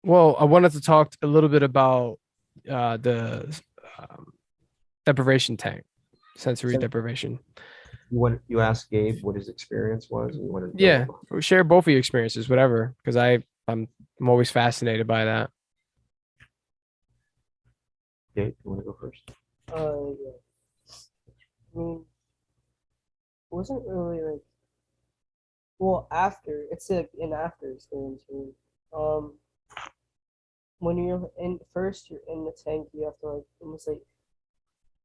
well, I wanted to talk a little bit about the um, deprivation tank, sensory So deprivation. you asked Gabe what his experience was, and you wanted to Yeah, know. share both of your experiences, whatever, because I'm always fascinated by that. Gabe, you want to go first? Yeah. I mean, it wasn't really like, well, after, it's like an after experience for me. Um, when you're in, first you're in the tank, you have to like almost like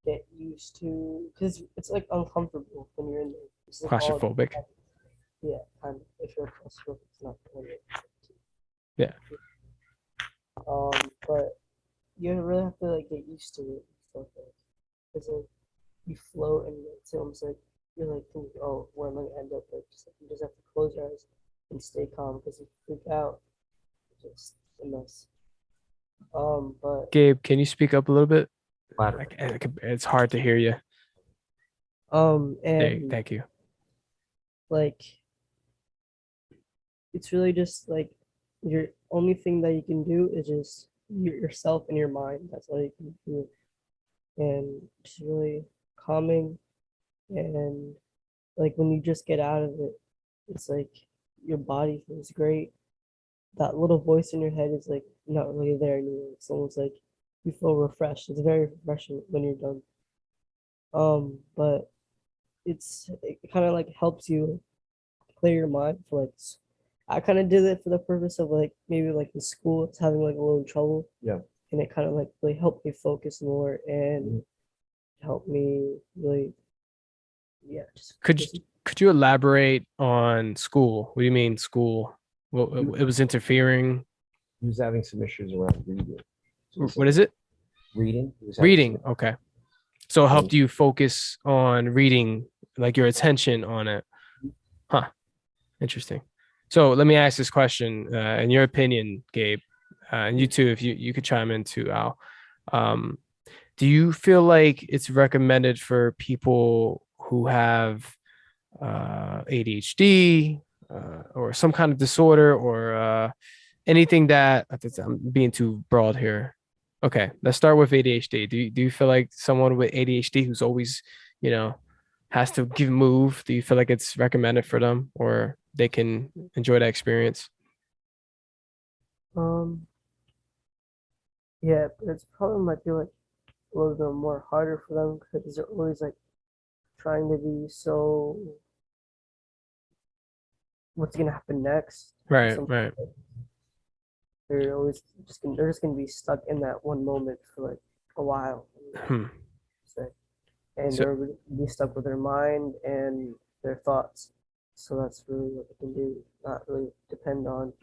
get used to, because it's like uncomfortable when you're in there. It's like all, Claustrophobic. yeah, kind of. If you're claustrophobic, it's not really. Yeah. But you really have to like get used to it and stuff like. It's like you float and it's almost like you're like thinking, oh, where am I gonna end up? Like, just like you just have to close your eyes and stay calm because if you freak out, it's just a mess. But Gabe, can you speak up a little bit? Ladder. It's hard to hear you. and Thank you. like it's really just like your only thing that you can do is just yourself and your mind. That's all you can do, and it's really calming. And like when you just get out of it, it's like your body feels great. That little voice in your head is like not really there anymore. It's almost like you feel refreshed. It's very refreshing when you're done. But it kind of like helps you clear your mind for like I kind of did it for the purpose of like maybe like in school it's having like a little trouble, Yeah. and it kind of like really helped me focus more and Mhm. helped me really, yeah, Could you, just could you elaborate on school? What do you mean school? Well, He, it was interfering. he was having some issues around reading, What is specifically it? reading. He was having some, Reading. Okay. So it and helped you focus on reading, like your attention on it. Huh. Interesting. So let me ask this question. In your opinion, Gabe, and you too, if you could chime in too, Al. Um, do you feel like it's recommended for people who have ADHD or some kind of disorder or anything that I'm being too broad here? Okay, let's start with ADHD. Do you feel like someone with ADHD who's always, you know, has to give move? Do you feel like it's recommended for them or they can enjoy that experience? um yeah, but it's probably might be like a little bit more harder for them because they're always like trying to be so what's gonna happen next or Right, something. right. They're always they're just gonna be stuck in that one moment for like a while. Hmm. Say. And So, they're gonna be stuck with their mind and their thoughts. So that's really what they can do, not really depend on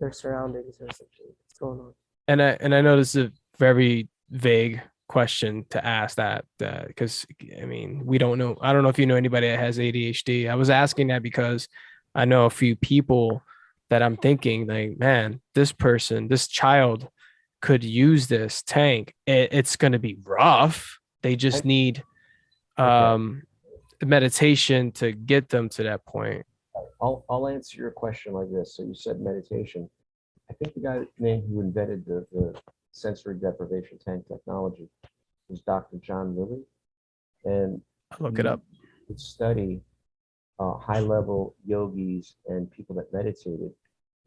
their surroundings or something that's going on. and I know this is a very vague question to ask that because I mean we don't know. I don't know if you know anybody that has ADHD. I was asking that because I know a few people that I'm thinking like, man, this person, this child could use this tank. It's going to be rough. They I, just need okay. um meditation to get them to that point. I'll answer your question like this. So you said meditation. I think the guy name who invented the sensory deprivation tank technology was Dr. John Lilly, and I'll look it he up. would study high-level yogis and people that meditated,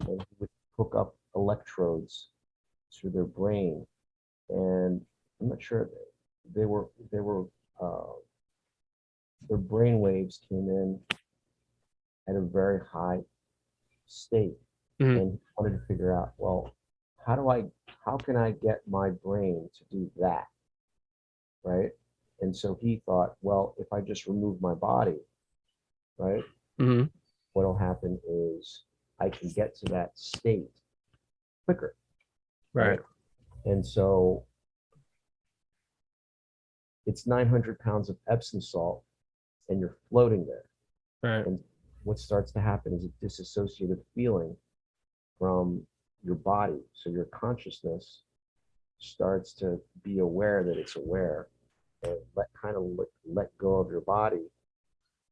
and he would hook up electrodes to their brain, and I'm not sure they were uh, their brain waves came in at a very high state, Mhm. and he wanted to figure out, well, how do I how can I get my brain to do that, right? And so he thought, well, if I just remove my body, right, Mhm. what'll happen is I can get to that state quicker, right? Right. And so it's 900 pounds of Epsom salt and you're floating there. Right. And what starts to happen is a disassociative feeling from your body. So your consciousness starts to be aware that it's aware, and let go of your body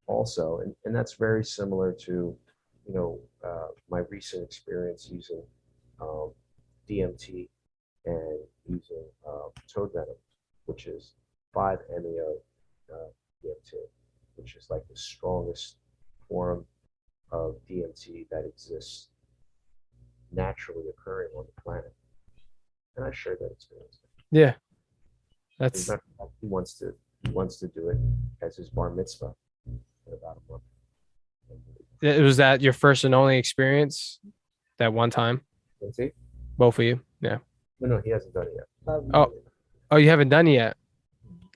also. And that's very similar to, my recent experience using um, DMT and using toad venom, which is 5-MeO DMT, which is like the strongest form of DMT that exists naturally occurring on the planet. And I shared that experience. Yeah. As That's a matter of fact, he wants to do it as his bar mitzvah in about a month. was that your first and only experience that one time? DMT? Both of you? Yeah. No, he hasn't done it yet. Oh, oh, you haven't done it yet.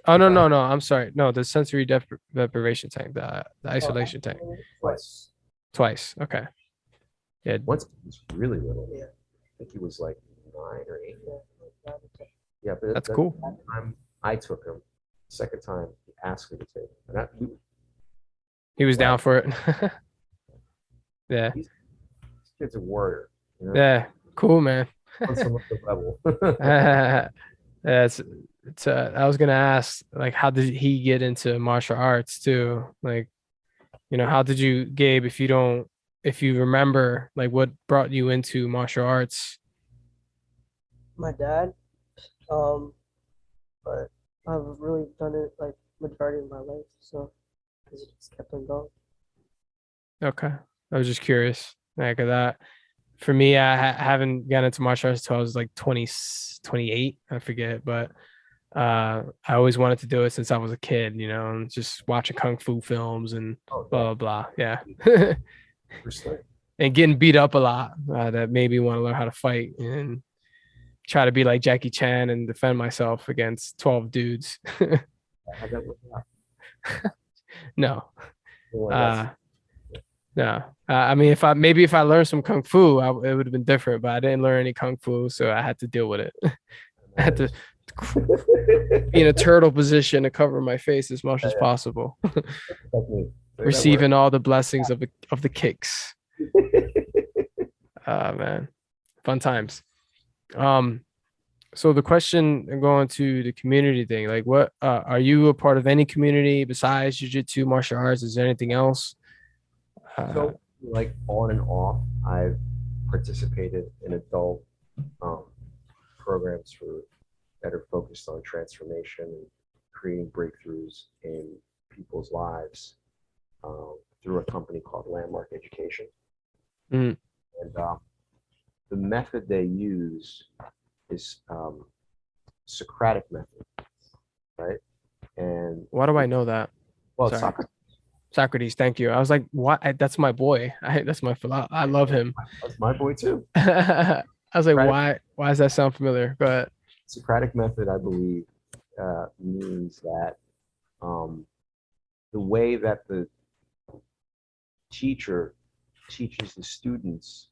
Oh no, Uh, no, no. I'm sorry. No, the sensory deprivation tank, the isolation tank. Twice. Twice. Okay. Yeah. Once he was really little. Yeah. I think he was like 9 or 8. Yeah, but That's that cool. time I took him. Second time he asked me to take him. And He was down Wow. for it. Yeah. this kid's a warrior. Yeah. Cool, man. On some other level. Yeah, it's I was gonna ask, like, how did he get into martial arts too? Like, how did you, Gabe, if you remember, like, what brought you into martial arts? My dad, but I've really done it like majority of my life, so I just kept on going. Okay. I was just curious. Like that. For me, I haven't gotten into martial arts until I was like 20, 28. I forget, but I always wanted to do it since I was a kid, and just watching kung fu films and Oh, blah blah blah. Yeah. yeah. And getting beat up a lot, that made me want to learn how to fight and try to be like Jackie Chan and defend myself against 12 dudes. How'd that work out? No. Well, that's- Uh no. I mean, if I learned some kung fu, it would have been different, but I didn't learn any kung fu, so I had to deal with it. I had to be in a turtle position to cover my face as much as possible, Technique. That receiving all the blessings of the kicks. worked. Man, fun times. So the question, going to the community thing, like, what are you a part of any community besides jiu-jitsu, martial arts? Is there anything else? So, like on and off, I've participated in adult programs that are focused on transformation and creating breakthroughs in people's lives through a company called Landmark Education. Mhm. And the method they use is Socratic method, right? And Why do I know that? well, Sorry. Socrates. Socrates, thank you. I was like, what? That's my boy. That's my I love him. That's my boy too. I was like, Socratic, why does that sound familiar? Go ahead. Socratic method, I believe, means that the way that the teacher teaches the students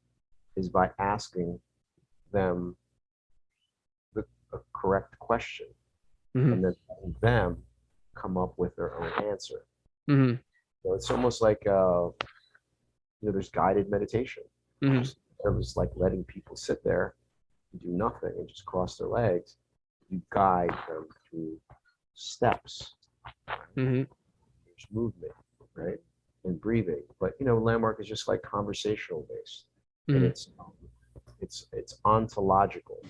is by asking them a correct question, Mhm. and then letting them come up with their own answer. Mhm. So it's almost like there's guided meditation. Mhm. It was like letting people sit there and do nothing and just cross their legs. You guide them through steps. Mhm. There's movement, right? And breathing. But Landmark is just like conversational based. And Mhm. it's ontological.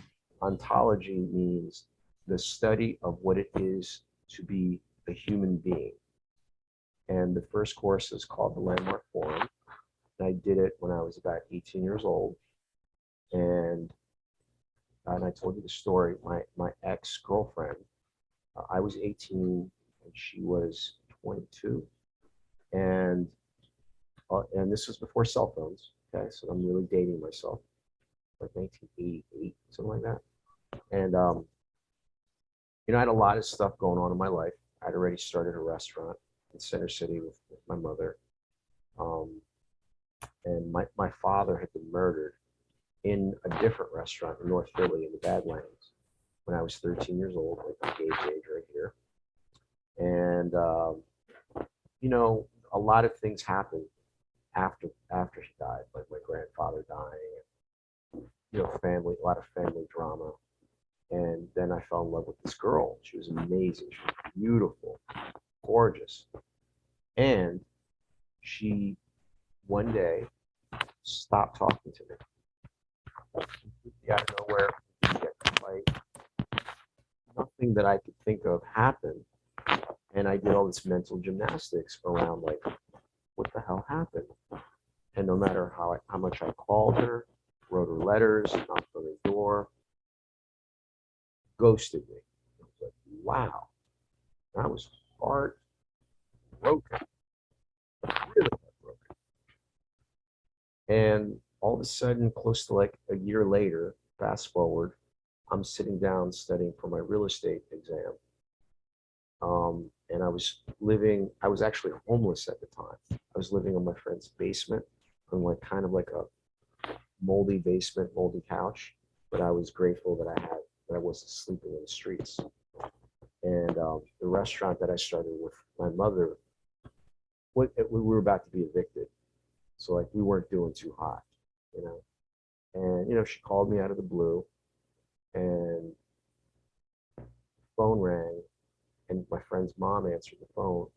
Ontology means the study of what it is to be a human being. And the first course is called the Landmark Forum. And I did it when I was about 18 years old. And I told you the story. My ex-girlfriend, I was 18 and she was 22. And this was before cell phones. Okay, so I'm really dating myself, like 1988, something like that. And I had a lot of stuff going on in my life. I'd already started a restaurant in Center City with my mother. And my father had been murdered in a different restaurant in North Philly in the Badlands when I was 13 years old, like my Gabe's age right here. And you know, a lot of things happened after she died, like my grandfather dying, you know, family, a lot of family drama. And then I fell in love with this girl. She was amazing. She was beautiful, gorgeous. And she one day stopped talking to me. Completely out of nowhere, like nothing that I could think of happened. And I did all this mental gymnastics around like, what the hell happened? And no matter how much I called her, wrote her letters, knocked on her door, ghosted me. I was like, wow. And I was heartbroken, really heartbroken. And all of a sudden, close to like a year later, fast forward, I'm sitting down studying for my real estate exam. And I was actually homeless at the time. I was living in my friend's basement on like kind of like a moldy basement, moldy couch. But I was grateful that I wasn't sleeping in the streets. And the restaurant that I started with my mother, we were about to be evicted. So like we weren't doing too hot, you know. And you know, she called me out of the blue and phone rang and my friend's mom answered the phone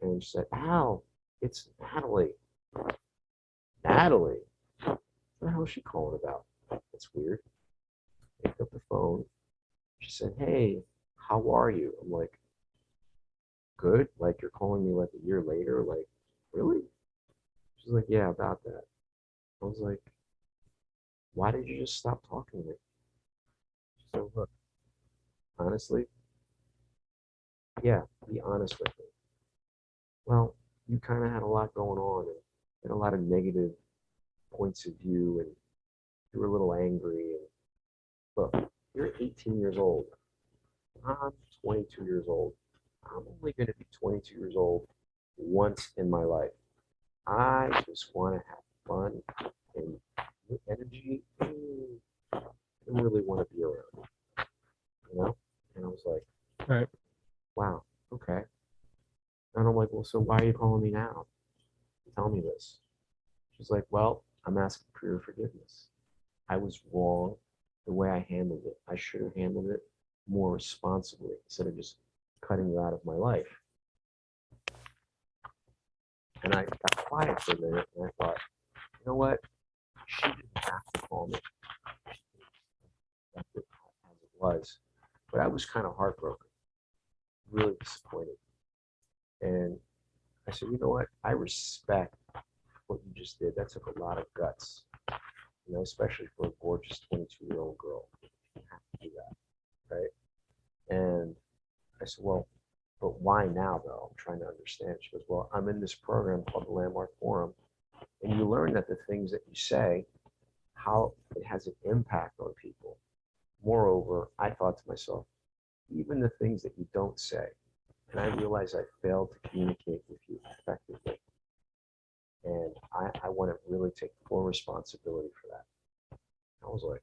and she said, Al, it's Natalie. Natalie? What the hell is she calling about? That's weird. I picked up the phone. She said, hey, how are you? I'm like, good. Like you're calling me like a year later. Like, really? She's like, yeah, about that. I was like, why did you just stop talking to me? She said, look, honestly, yeah, be honest with me. Well, you kind of had a lot going on and a lot of negative points of view, and you were a little angry. And look, you're 18 years old. I'm 22 years old. I'm only going to be 22 years old once in my life. I just want to have fun and energy. I don't really want to be around, you know? And I was like, Right. wow, okay. And I'm like, well, so why are you calling me now? Tell me this. She's like, well, I'm asking for your forgiveness. I was wrong the way I handled it. I should have handled it more responsibly instead of just cutting you out of my life. And I got quiet for a minute and I thought, you know what? She didn't have to call me. That's it as it was. But I was kind of heartbroken, really disappointed. And I said, you know what? I respect what you just did. That took a lot of guts, you know, especially for a gorgeous 22-year-old girl. You have to do that, right? And I said, well, but why now, though? I'm trying to understand. She goes, well, I'm in this program called the Landmark Forum, and you learn that the things that you say, how it has an impact on people. Moreover, I thought to myself, even the things that you don't say, and I realized I failed to communicate with you effectively. And I want to really take full responsibility for that. I was like,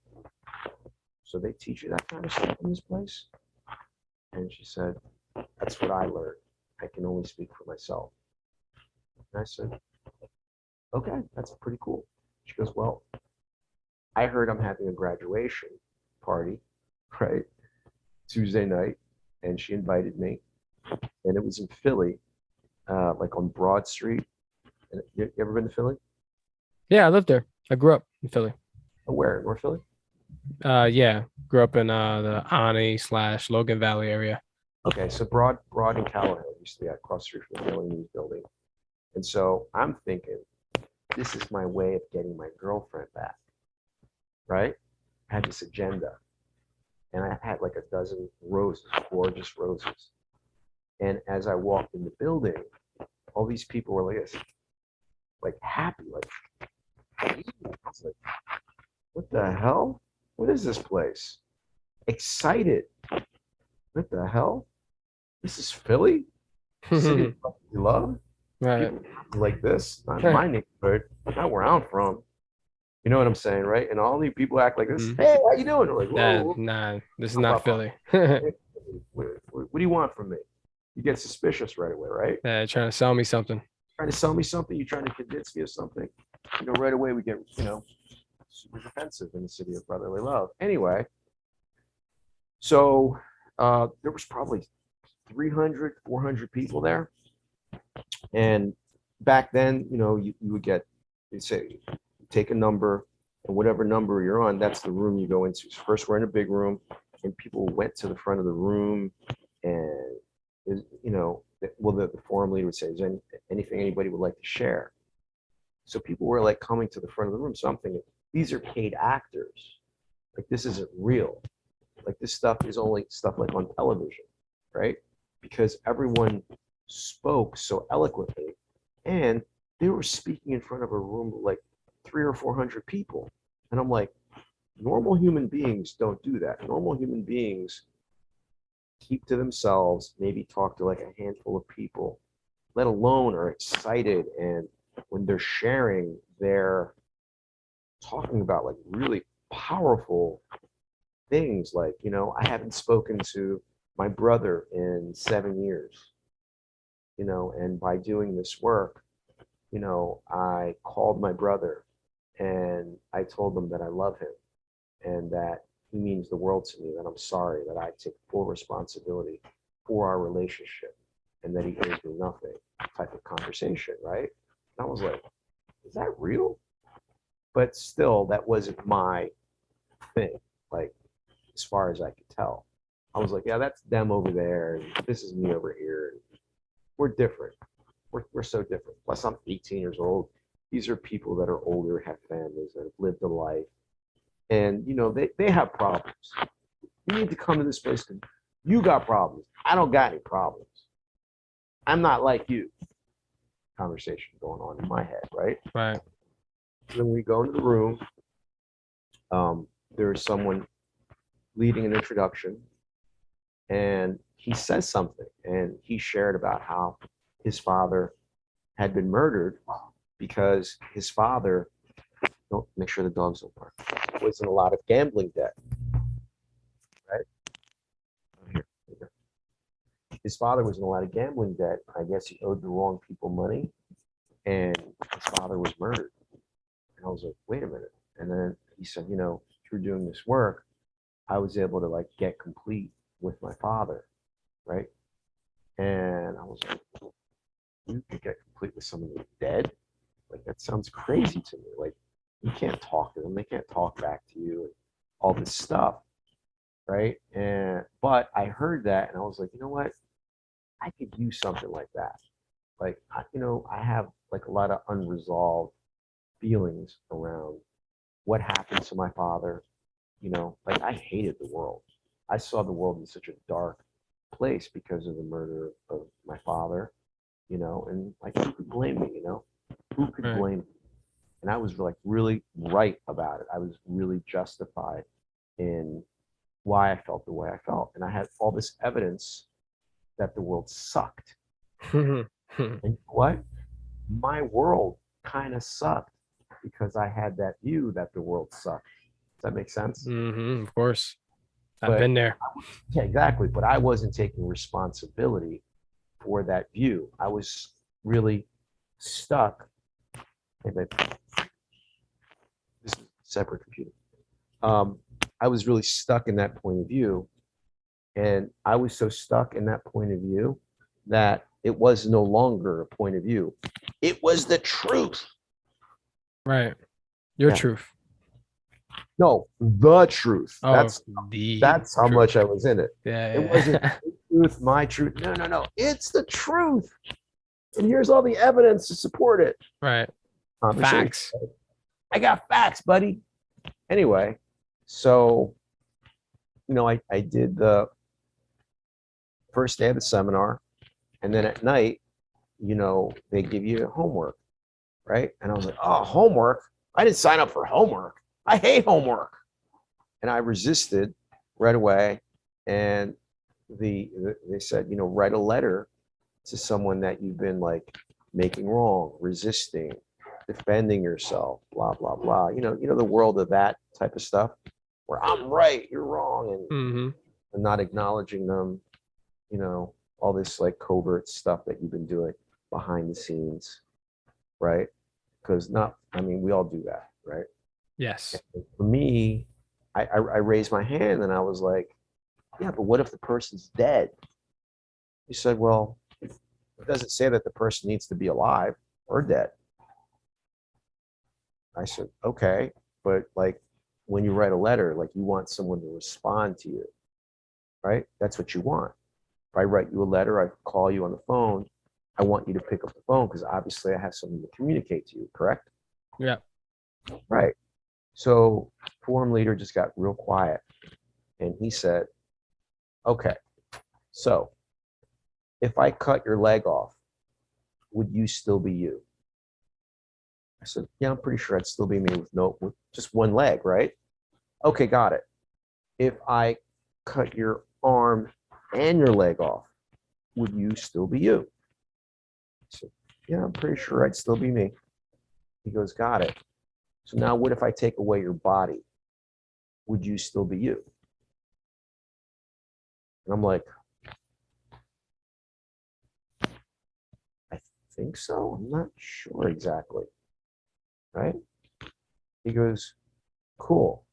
so they teach you that kind of stuff in this place? And she said, that's what I learned. I can only speak for myself. And I said, okay, that's pretty cool. She goes, well, I heard I'm having a graduation party, right? Tuesday night. And she invited me. And it was in Philly, like on Broad Street. And you ever been to Philly? Yeah, I lived there. I grew up in Philly. Oh, where? North Philly? Yeah, grew up in the Ani/Logan Valley area. Okay, so Broad and Callahan used to be across the street from the Daily News building. And so I'm thinking, this is my way of getting my girlfriend back, right? I had this agenda. And I had like a dozen roses, gorgeous roses. And as I walked in the building, all these people were like happy, like, I was like, what the hell? What is this place? Excited. What the hell? This is Philly? City of love? Right. People like this, not in my neighborhood, not where I'm from. You know what I'm saying, right? And all these people act like this. Hey, how you doing? They're like, whoa, Nah, this is pop, not pop, pop. Philly. What do you want from me? you get suspicious right away, right? Yeah, trying to sell me something. Trying to sell me something, you're trying to convince me of something. Right away we get, super defensive in the city of brotherly love. Anyway, so there was probably 300, 400 people there. And back then, you would get, they say, take a number, and whatever number you're on, that's the room you go into. So first, we're in a big room, and people went to the front of the room, and the forum leader would say, "Is there anything anybody would like to share?" So people were like coming to the front of the room. So I'm thinking, these are paid actors. Like, this isn't real. Like, this stuff is only stuff like on television, right? Because everyone spoke so eloquently, and they were speaking in front of a room of like 300 or 400 people. And I'm like, normal human beings don't do that. Normal human beings keep to themselves, maybe talk to like a handful of people, let alone are excited. And when they're sharing, they're talking about like really powerful things. Like, I haven't spoken to my brother in 7 years, and by doing this work, I called my brother and I told him that I love him and that he means the world to me, that I'm sorry, that I take full responsibility for our relationship and that he owes me nothing, type of conversation, right? And I was like, is that real? But still, that wasn't my thing, like, as far as I could tell. I was like, yeah, that's them over there, and this is me over here. We're different. We're so different. Plus, I'm 18 years old. These are people that are older, have families, that have lived a life. And, they have problems. You need to come to this place because you got problems. I don't got any problems. I'm not like you. Conversation going on in my head, right? Right. Then we go into the room. There's someone leading an introduction, and he says something, and he shared about how his father had been murdered because his father, don't make sure the dogs don't bark, was in a lot of gambling debt, right? Here we go. His father was in a lot of gambling debt. I guess he owed the wrong people money, and his father was murdered. And I was like, wait a minute. And then he said, through doing this work, I was able to like get complete with my father, right? And I was like, you could get complete with someone who's dead? Like, that sounds crazy to me. Like, you can't talk to them. They can't talk back to you and all this stuff, right? But I heard that and I was like, you know what? I could use something like that. Like, I have like a lot of unresolved feelings around what happened to my father. Like, I hated the world. I saw the world in such a dark place because of the murder of my father, and like, who could blame me, Who could Right. blame me? And I was like really right about it. I was really justified in why I felt the way I felt. And I had all this evidence that the world sucked. And you know what? My world kind of sucked because I had that view that the world sucked. Does that make sense? Of course. I've But been there. yeah, exactly. But I wasn't taking responsibility for that view. I was really stuck. Hey, babe. This is a separate computer. I was really stuck in that point of view. And I was so stuck in that point of view that it was no longer a point of view. It was the truth. Right. Your Yeah. truth. No, the truth. Oh, that's how truth. much I was in it. Yeah. It wasn't the truth, my truth. No. It's the truth. And here's all the evidence to support it. Right. Conversation. Facts. I got facts, buddy. Anyway, so, I did the first day of the seminar, and then at night, they give you homework, right? And I was like, oh, homework? I didn't sign up for homework. I hate homework. And I resisted right away. And they said, write a letter to someone that you've been like making wrong, resisting, defending yourself, blah, blah, blah. The world of that type of stuff where I'm right, you're wrong, and not acknowledging them, all this like covert stuff that you've been doing behind the scenes, right? Because not, I mean, we all do that, right? Yes. And for me, I raised my hand and I was like, yeah, but what if the person's dead? He said, well, it doesn't say that the person needs to be alive or dead. I said, okay, but like when you write a letter, like you want someone to respond to you, right? That's what you want. If I write you a letter, I call you on the phone, I want you to pick up the phone because obviously I have something to communicate to you, correct? Yeah. Right. So forum leader just got real quiet and he said, okay, so if I cut your leg off, would you still be you? I said, yeah, I'm pretty sure I'd still be me with just one leg, right? Okay, got it. If I cut your arm and your leg off, would you still be you? I said, yeah, I'm pretty sure I'd still be me. He goes, got it. So now what if I take away your body? Would you still be you? And I'm like, I think so. I'm not sure exactly. Right? He goes, cool.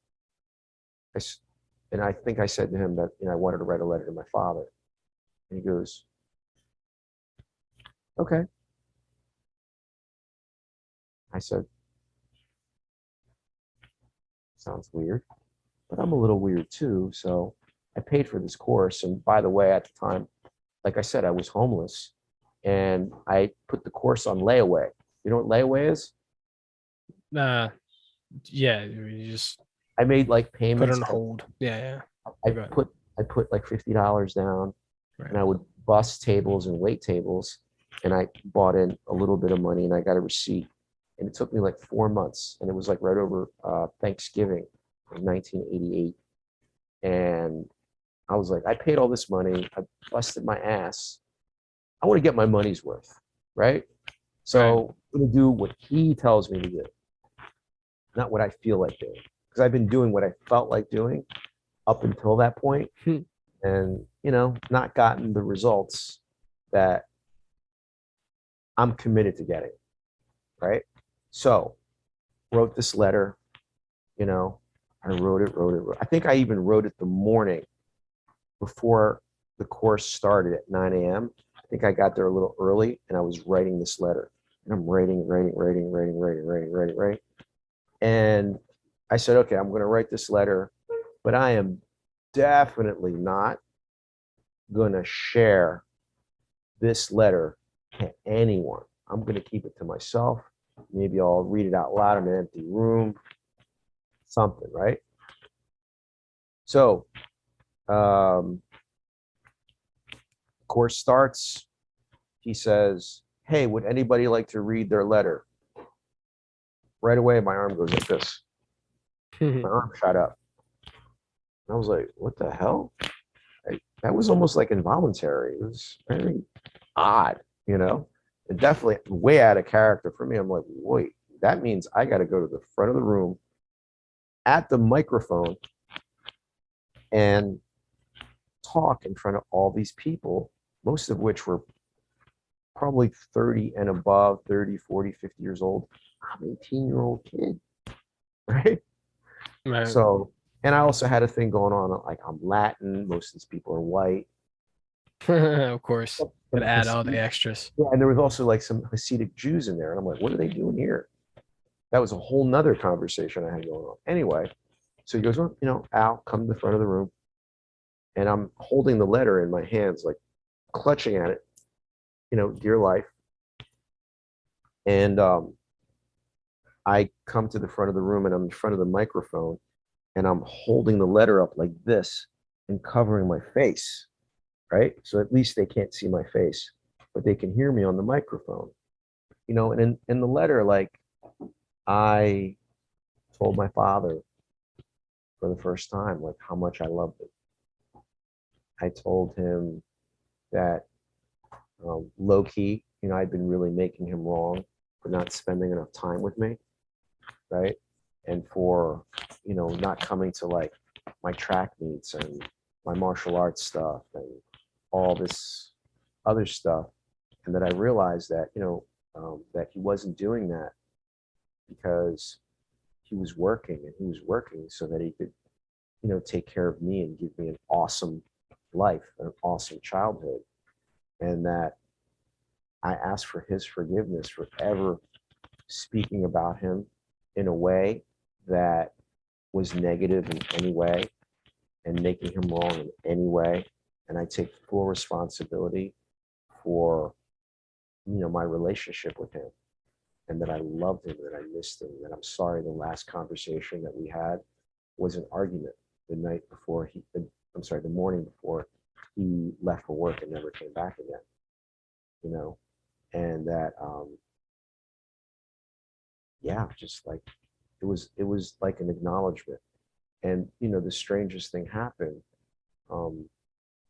And I think I said to him that, I wanted to write a letter to my father. And he goes, okay. I said, sounds weird, but I'm a little weird too. So I paid for this course. And by the way, at the time, like I said, I was homeless and I put the course on layaway. You know what layaway is? Uh, yeah, you just I made like put it payments. on hold. Yeah, yeah. I Okay. put like $50 down Right. and I would bus tables and wait tables. And I bought in a little bit of money and I got a receipt. And it took me like 4 months. And it was like right over Thanksgiving of 1988. And I was like, I paid all this money. I busted my ass. I want to get my money's worth, right? So I'm going to do what he tells me to do, not what I feel like doing. Because I've been doing what I felt like doing up until that point Right. and, not gotten the results that I'm committed to getting, right? So wrote this letter, I wrote it. I think I even wrote it the morning before the course started at 9 a.m. I think I got there a little early and I was writing this letter. And I'm writing. And I said, okay, I'm going to write this letter, but I am definitely not going to share this letter to anyone. I'm going to keep it to myself. Maybe I'll read it out loud in an empty room, something, right? So, course starts. He says, hey, would anybody like to read their letter? Right away, my arm goes like this. My arm shot up. I was like, what the hell? That was almost like involuntary. It was very odd, and definitely way out of character for me. I'm like, wait, that means I got to go to the front of the room at the microphone and talk in front of all these people, most of which were probably 30 and above, 30, 40, 50 years old. I'm an 18-year-old kid, right? Right. So, and I also had a thing going on, like I'm Latin, most of these people are white. Of course. Gotta add all the extras. Yeah, and there was also like some Hasidic Jews in there. And I'm like, what are they doing here? That was a whole nother conversation I had going on. Anyway, so he goes, well, Al, come to the front of the room. And I'm holding the letter in my hands, like clutching at it, dear life. And I come to the front of the room and I'm in front of the microphone and I'm holding the letter up like this and covering my face, right? So at least they can't see my face, but they can hear me on the microphone, and in the letter, like I told my father for the first time, like how much I loved it. I told him that low key, I'd been really making him wrong for not spending enough time with me, right? And for, not coming to like my track meets and my martial arts stuff and all this other stuff, and that I realized that, that he wasn't doing that because he was working, and he was working so that he could, take care of me and give me an awesome life, an awesome childhood. And that I asked for his forgiveness for ever speaking about him in a way that was negative in any way and making him wrong in any way. And I take full responsibility for, my relationship with him, and that I loved him, that I missed him, that I'm sorry the last conversation that we had was an argument the night before I'm sorry, the morning before he left for work and never came back again, and that, yeah, just like, it was like an acknowledgement. And, the strangest thing happened.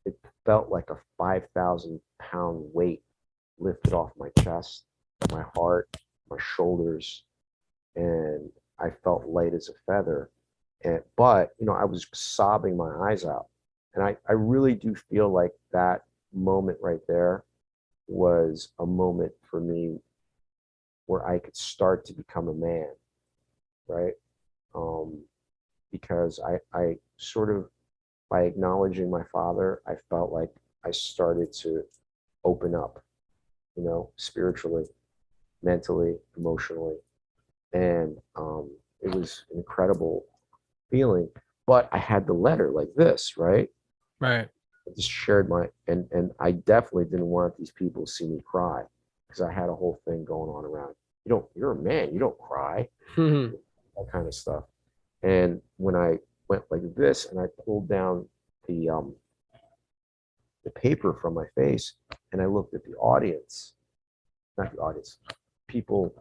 It felt like a 5,000-pound weight lifted off my chest, my heart, my shoulders, and I felt light as a feather. But I was sobbing my eyes out, and I really do feel like that moment right there was a moment for me where I could start to become a man, right? Um, because I sort of, by acknowledging my father, I felt like I started to open up, spiritually, mentally, emotionally. And it was an incredible feeling. But I had the letter like this, right? Right. I just shared and I definitely didn't want these people to see me cry, because I had a whole thing going on around, you're a man, you don't cry, that kind of stuff. And when I went like this and I pulled down the um, the paper from my face, and I looked at the audience, not the audience, people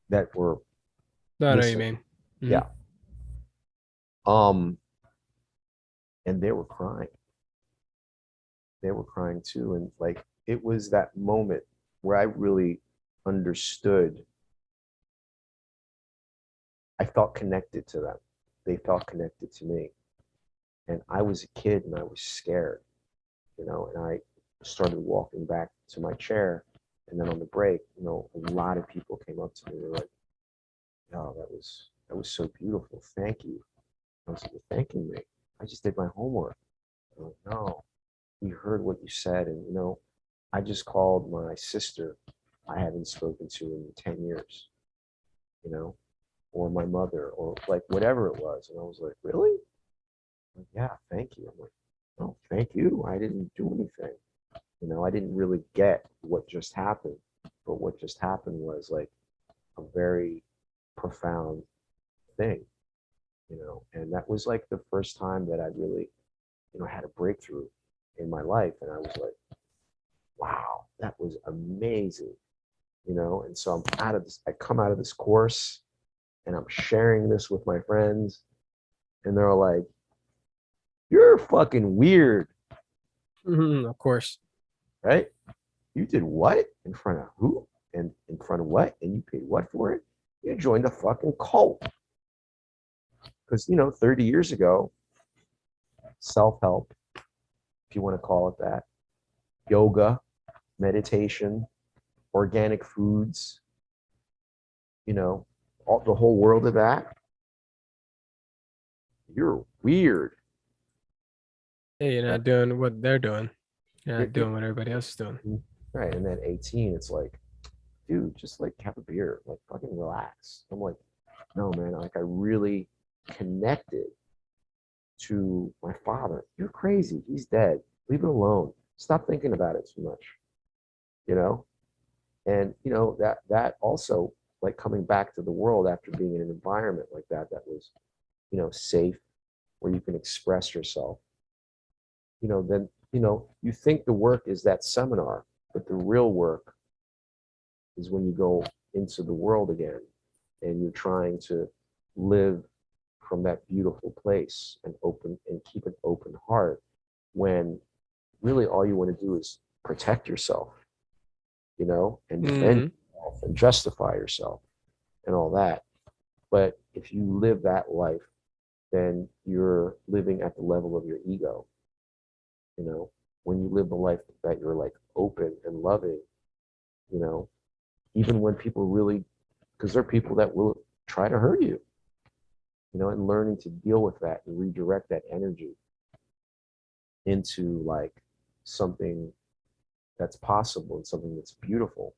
that were No, I know what you listening. mean. Yeah. Um, and they were crying. They were crying too. And like, it was that moment where I really understood. I felt connected to them. They felt connected to me. And I was a kid and I was scared, and I started walking back to my chair. And then on the break, a lot of people came up to me. They were like, "Oh, that was so beautiful. Thank you." I was like, "You're thanking me. I just did my homework." I'm like, "No, we heard what you said." And, I just called my sister I haven't spoken to in 10 years, you know, or my mother, or like whatever it was. And I was like, "Really?" I'm like, "Yeah, thank you." I'm like, "No, thank you. I didn't do anything." I didn't really get what just happened, but what just happened was like a very profound thing, and that was like the first time that I really, had a breakthrough in my life. And I was like, wow, that was amazing, and so I come out of this course and I'm sharing this with my friends, and they're like, "You're fucking weird." Of course. Right? "You did what? In front of who? And in front of what? And you paid what for it? You joined a fucking cult." Because, 30 years ago, self-help, if you want to call it that, yoga, meditation, organic foods, the whole world of that, you're weird. Hey, you're not doing what they're doing. You're not You're, doing what everybody else is doing. right. And then 18, it's like, dude, just like have a beer, like fucking relax. I'm like, no, man, like I really connected to my father. "You're crazy. He's dead. Leave it alone. Stop thinking about it too much." You know? And that also, like, coming back to the world after being in an environment like that was, safe, where you can express yourself, then, you think the work is that seminar, but the real work is when you go into the world again and you're trying to live from that beautiful place and keep an open heart, when really all you want to do is protect yourself, and defend yourself and justify yourself and all that. But if you live that life, then you're living at the level of your ego, when you live the life that you're like open and loving, you know, even when people really, because there are people that will try to hurt you, you know, and learning to deal with that and redirect that energy into like something that's possible and something that's beautiful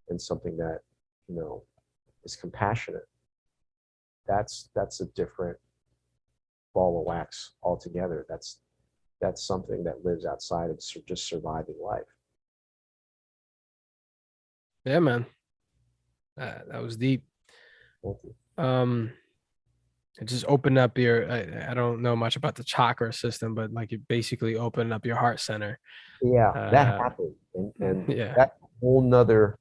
and something that, you know, is compassionate. That's a different ball of wax altogether. That's something that lives outside of just surviving life. Yeah, man. That was deep. Thank you. It just opened up your, I don't know much about the chakra system, but like you basically opened up your heart center. Yeah, that Uh, happened. And yeah. that whole nother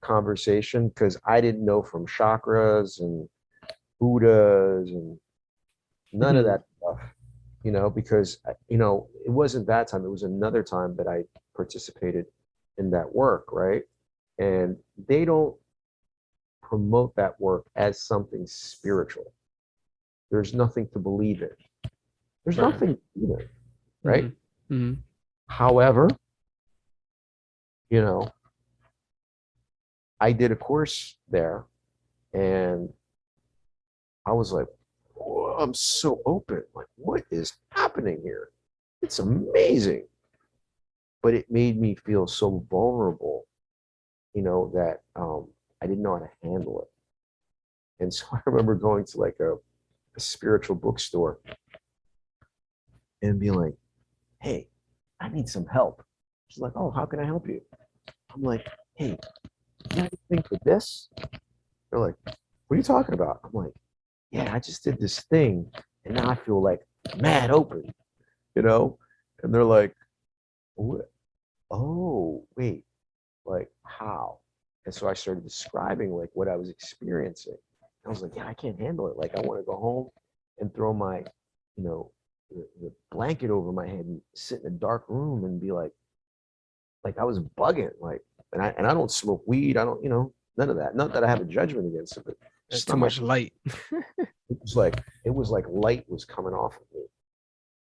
conversation, because I didn't know from chakras and Buddhas and none of that stuff, you know, because, you know, it wasn't that time. It was another time that I participated in that work, right? And they don't promote that work as something spiritual. There's nothing to believe in. There's Right. nothing either, right? Mhm. Mhm. However, you know, I did a course there and I was like, whoa, I'm so open. Like, what is happening here? It's amazing. But it made me feel so vulnerable, you know, that I didn't know how to handle it. And so I remember going to like a spiritual bookstore and being like, hey, I need some help. She's like, oh, how can I help you? I'm like, hey, you got anything for this? They're like, what are you talking about? I'm like, yeah, I just did this thing and now I feel like mad open, you know? And they're like, what? Oh, wait, like how? And so I started describing like what I was experiencing. I was like, yeah, I can't handle it. Like I want to go home and throw my, you know, the blanket over my head and sit in a dark room and be like I was bugging, like, and I don't smoke weed. I don't, you know, none of that. Not that I have a judgment against it, but That's just too not my. much light. It was like light was coming off of me.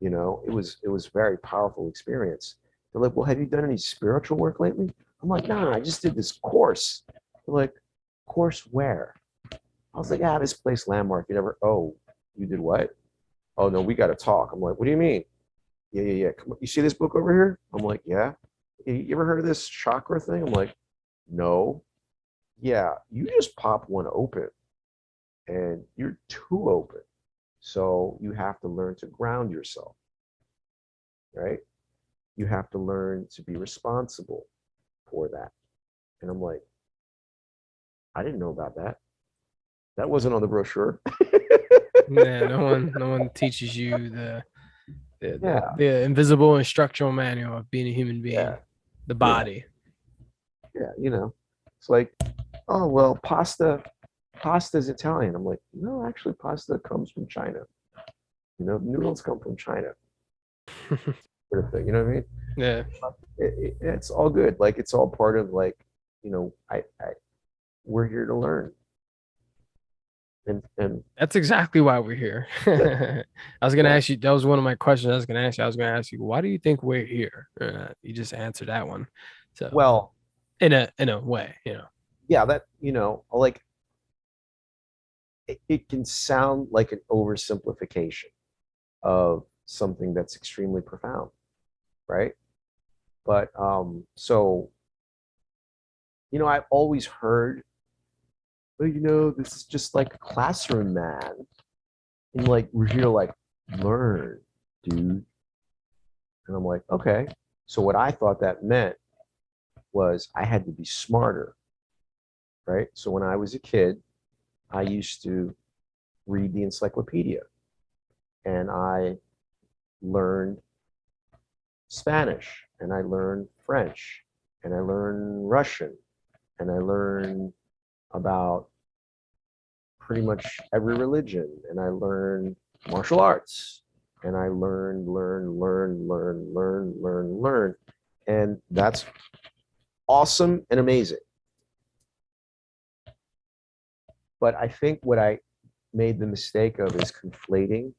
You know, it was very powerful experience. They're like, well, have you done any spiritual work lately? I'm like, no, I just did this course. They're like, course where? I was like, ah, this place landmark. You never. Oh, you did what? Oh no, we got to talk. I'm like, what do you mean? Yeah, yeah, yeah. Come on. You see this book over here? I'm like, yeah. You ever heard of this chakra thing? I'm like, no. Yeah, you just pop one open and you're too open. So you have to learn to ground yourself, right? You have to learn to be responsible for that. And I'm like, I didn't know about that. That wasn't on the brochure. Yeah, no one teaches you Yeah, the invisible instructional manual of being a human being, yeah, the yeah, body. yeah. You know, it's like, oh well, pasta's Italian. I'm like, no, actually, pasta comes from China. You know, noodles come from China, sort of thing. You know what I mean? Yeah, It's all good. Like it's all part of like, you know, I we're here to learn. And that's exactly why we're here. I was gonna yeah, ask you. That was one of my questions. I was gonna ask you. I was gonna ask you, why do you think we're here? You just answered that one. So well, in a way, you know. yeah, that you know, like it can sound like an oversimplification of something that's extremely profound, right? But so you know, I've always heard, well, you know, this is just like a classroom, man. And like we're here to like learn, dude. And I'm like, okay. So what I thought that meant was I had to be smarter, right? So when I was a kid, I used to read the encyclopedia and I learned Spanish and I learned French and I learned Russian and I learned about pretty much every religion and I learned martial arts and I learn. And that's awesome and amazing. But I think what I made the mistake of is conflating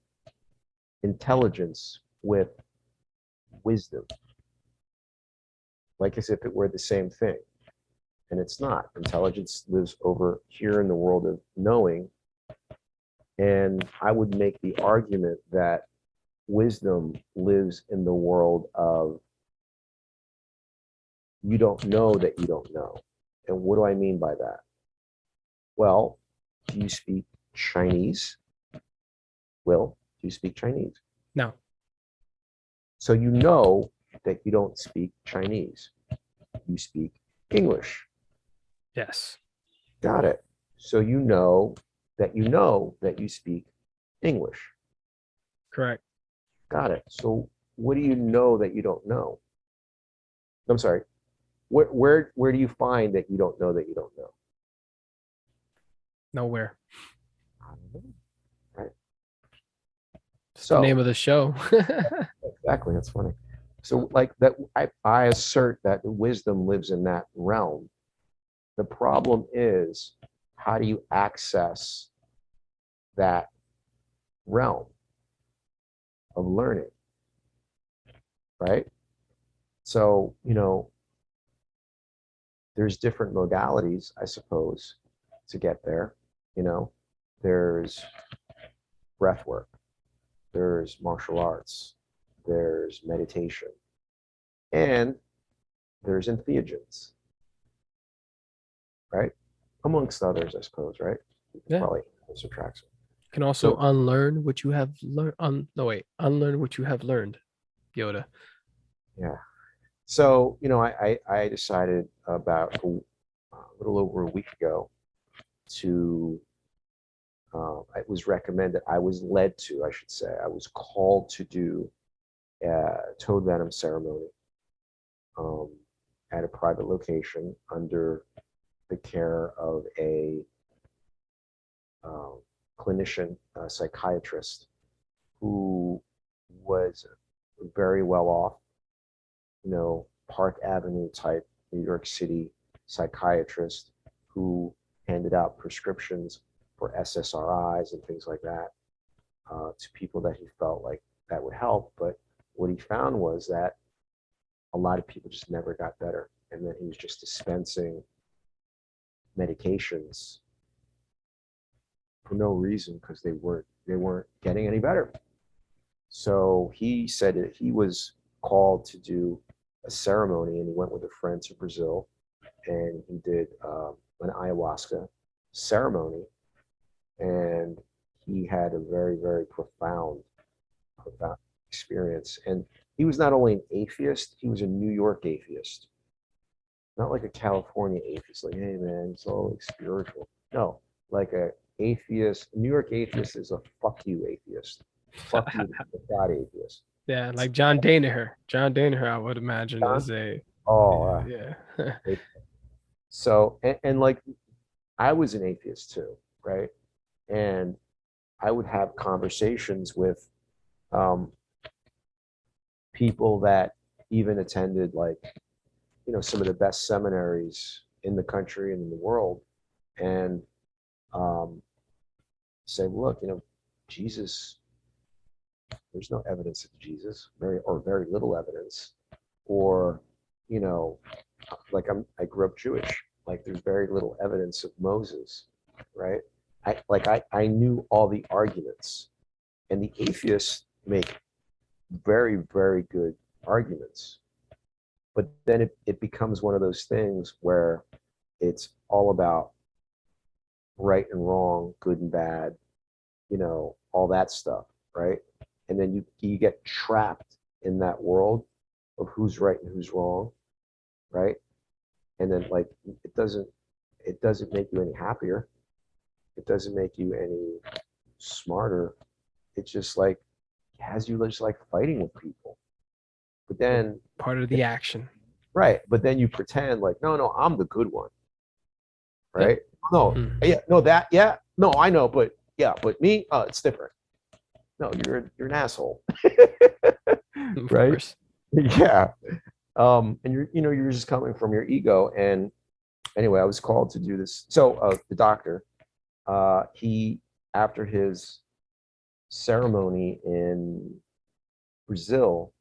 intelligence with wisdom. like as if it were the same thing. And it's not. Intelligence lives over here in the world of knowing. And I would make the argument that wisdom lives in the world of you don't know that you don't know. And what do I mean by that? Well, do you speak Chinese? Will, do you speak Chinese? No. So you know that you don't speak Chinese. You speak English. Yes. Got it. So you know that you speak English. Correct. Got it. So what do you know that you don't know? I'm sorry. Where do you find that you don't know that you don't know? Nowhere. I don't know. Right. It's the name So of the show. exactly, that's funny. So like that, I assert that wisdom lives in that realm. The problem is, how do you access that realm of learning, right? So, there's different modalities, I suppose, to get there. There's breath work, there's martial arts, there's meditation, and there's entheogens, right? Amongst others, I suppose, right? Yeah. Probably subtract. You can also So, unlearn what you have learned. No, wait. Unlearn what you have learned, Yoda. yeah. So, I decided about a little over a week ago to, it was recommended, I was led to, I should say, I was called to do a toad venom ceremony um, at a private location under the care of a clinician, a psychiatrist, who was very well off, Park Avenue type New York City psychiatrist who handed out prescriptions for SSRIs and things like that to people that he felt like that would help. But what he found was that a lot of people just never got better, and that he was just dispensing medications for no reason because they weren't getting any better. So he said that he was called to do a ceremony, and he went with a friend to Brazil, and he did an ayahuasca ceremony, and he had a very, very profound experience. And he was not only an atheist, he was a New York atheist, not like a California atheist, like, hey man, it's all like spiritual. No, like a atheist. New York atheist is a fuck you atheist. Fuck you, God atheist. Yeah, like John Danaher. John Danaher, I would imagine, John? is a Oh, yeah. so and like I was an atheist too, right? And I would have conversations with people that even attended like some of the best seminaries in the country and in the world, and say, look, Jesus, there's no evidence of Jesus, very little evidence, or like I grew up Jewish, like there's very little evidence of Moses, right? I knew all the arguments, and the atheists make very, very good arguments, but then it becomes one of those things where it's all about right and wrong, good and bad, all that stuff, right? And then you get trapped in that world of who's right and who's wrong, right? And then like it doesn't make you any happier. It doesn't make you any smarter. It's just like has you just like fighting with people. But then Part of the action. right, but then you pretend like no, I'm the good one, Yep. right? No, yeah, no, that, yeah, no, I know, but yeah, but me, it's different. No, you're an asshole, Of right? course. Yeah. And you're just coming from your ego. And anyway, I was called to do this. So the doctor, he after his ceremony in Brazil,